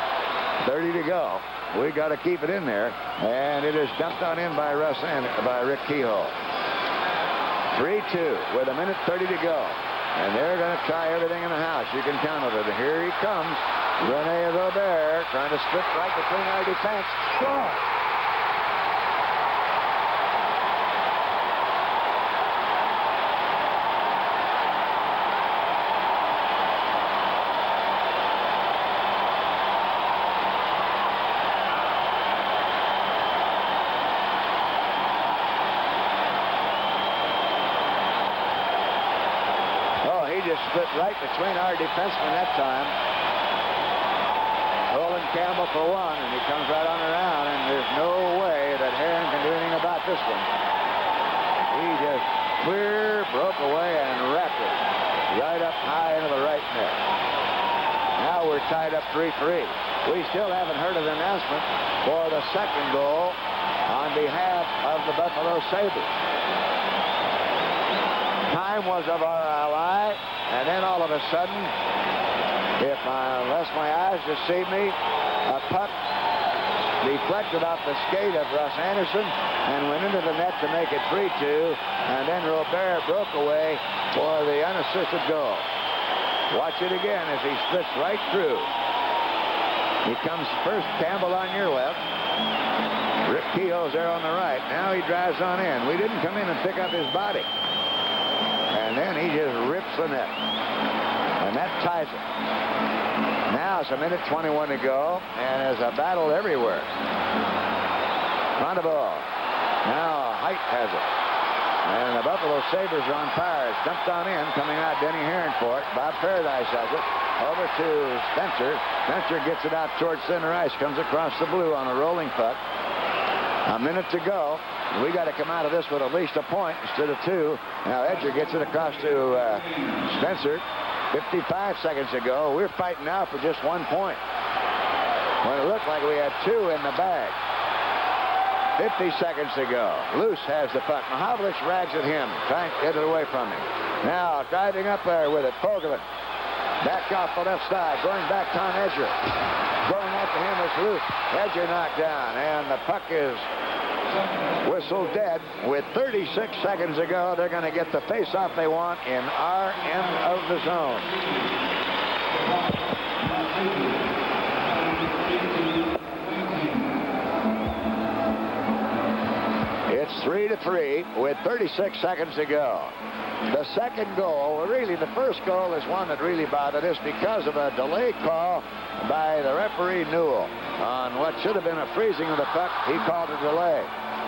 [SPEAKER 1] 30 to go. We got to keep it in there, and it is dumped on in by Rick Kehoe. 3-2 with a minute 30 to go, and they're going to try everything in the house. You can count on it. Here he comes, Rene Robert, trying to slip right between our defense. Score! Split right between our defensemen that time. Roland Campbell for one, and he comes right on around, and there's no way that Herron can do anything about this one. He just clear broke away and wrapped it right up high into the right net. Now we're tied up 3-3. We still haven't heard of the announcement for the second goal on behalf of the Buffalo Sabres. Time was of our ally. And then all of a sudden, unless my eyes deceive me, a puck deflected off the skate of Russ Anderson and went into the net to make it 3-2. And then Robert broke away for the unassisted goal. Watch it again as he splits right through. He comes first, Campbell on your left. Rick Kehoe's there on the right. Now he drives on in. We didn't come in and pick up his body. And then he just rips the net. And that ties it. Now it's a minute 21 to go, and there's a battle everywhere. On the ball. Now Height has it. And the Buffalo Sabres are on fire. It's dumped on in, coming out Denny Herron for it. Bob Paradise has it. Over to Spencer. Spencer gets it out towards center ice. Comes across the blue on a rolling puck. A minute to go. We got to come out of this with at least a point instead of two. Now Edger gets it across to Spencer. 55 seconds ago. We're fighting now for just 1 point, when it looked like we had two in the bag. 50 seconds to go. Luce has the puck. Mahavlich rags at him, trying to get it away from him. Now driving up there with it, Fogelman. Back off the left side, going back Tom Edger. Going after him is Luce. Edger knocked down, and the puck is whistled dead. With 36 seconds to go, they're going to get the face-off they want in our end of the zone. It's 3-3 with 36 seconds to go. The second goal, really the first goal, is one that really bothered us because of a delay call by the referee Newell on what should have been a freezing of the puck. He called a delay,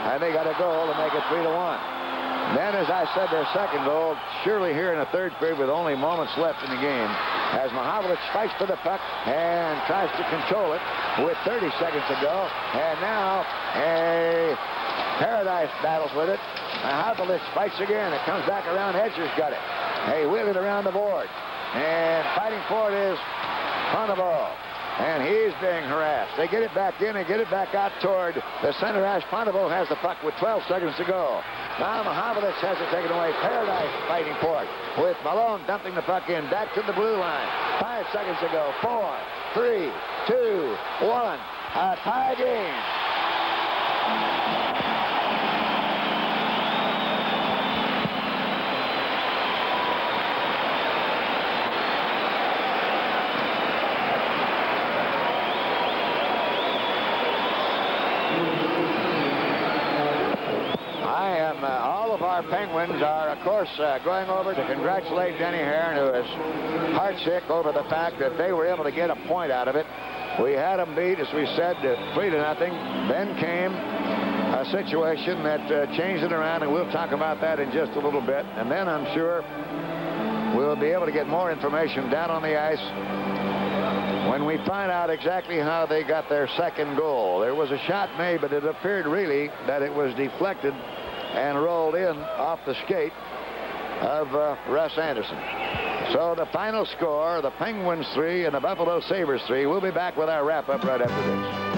[SPEAKER 1] and they got a goal to make it 3-1. Then, as I said, their second goal, surely here in the third period with only moments left in the game, as Mahavlich fights for the puck and tries to control it with 30 seconds to go. And now a Paradise battles with it. Mahavlich fights again. It comes back around. Edger's got it. They wheel it around the board. And fighting for it is Pontevo. And he's being harassed. They get it back in and get it back out toward the center ice. Pontevo has the puck with 12 seconds to go. Now Mahavlich has it taken away. Paradise fighting for it with Malone dumping the puck in back to the blue line. 5 seconds to go. 4, 3, 2, 1. A tie game. All of our Penguins are, of course, going over to congratulate Denny Herron, who is heartsick over the fact that they were able to get a point out of it. We had them beat, as we said, 3-0. Then came a situation that changed it around, and we'll talk about that in just a little bit. And then I'm sure we'll be able to get more information down on the ice when we find out exactly how they got their second goal. There was a shot made, but it appeared really that it was deflected and rolled in off the skate of Russ Anderson. So the final score, the Penguins 3 and the Buffalo Sabres 3. We'll be back with our wrap-up right after this.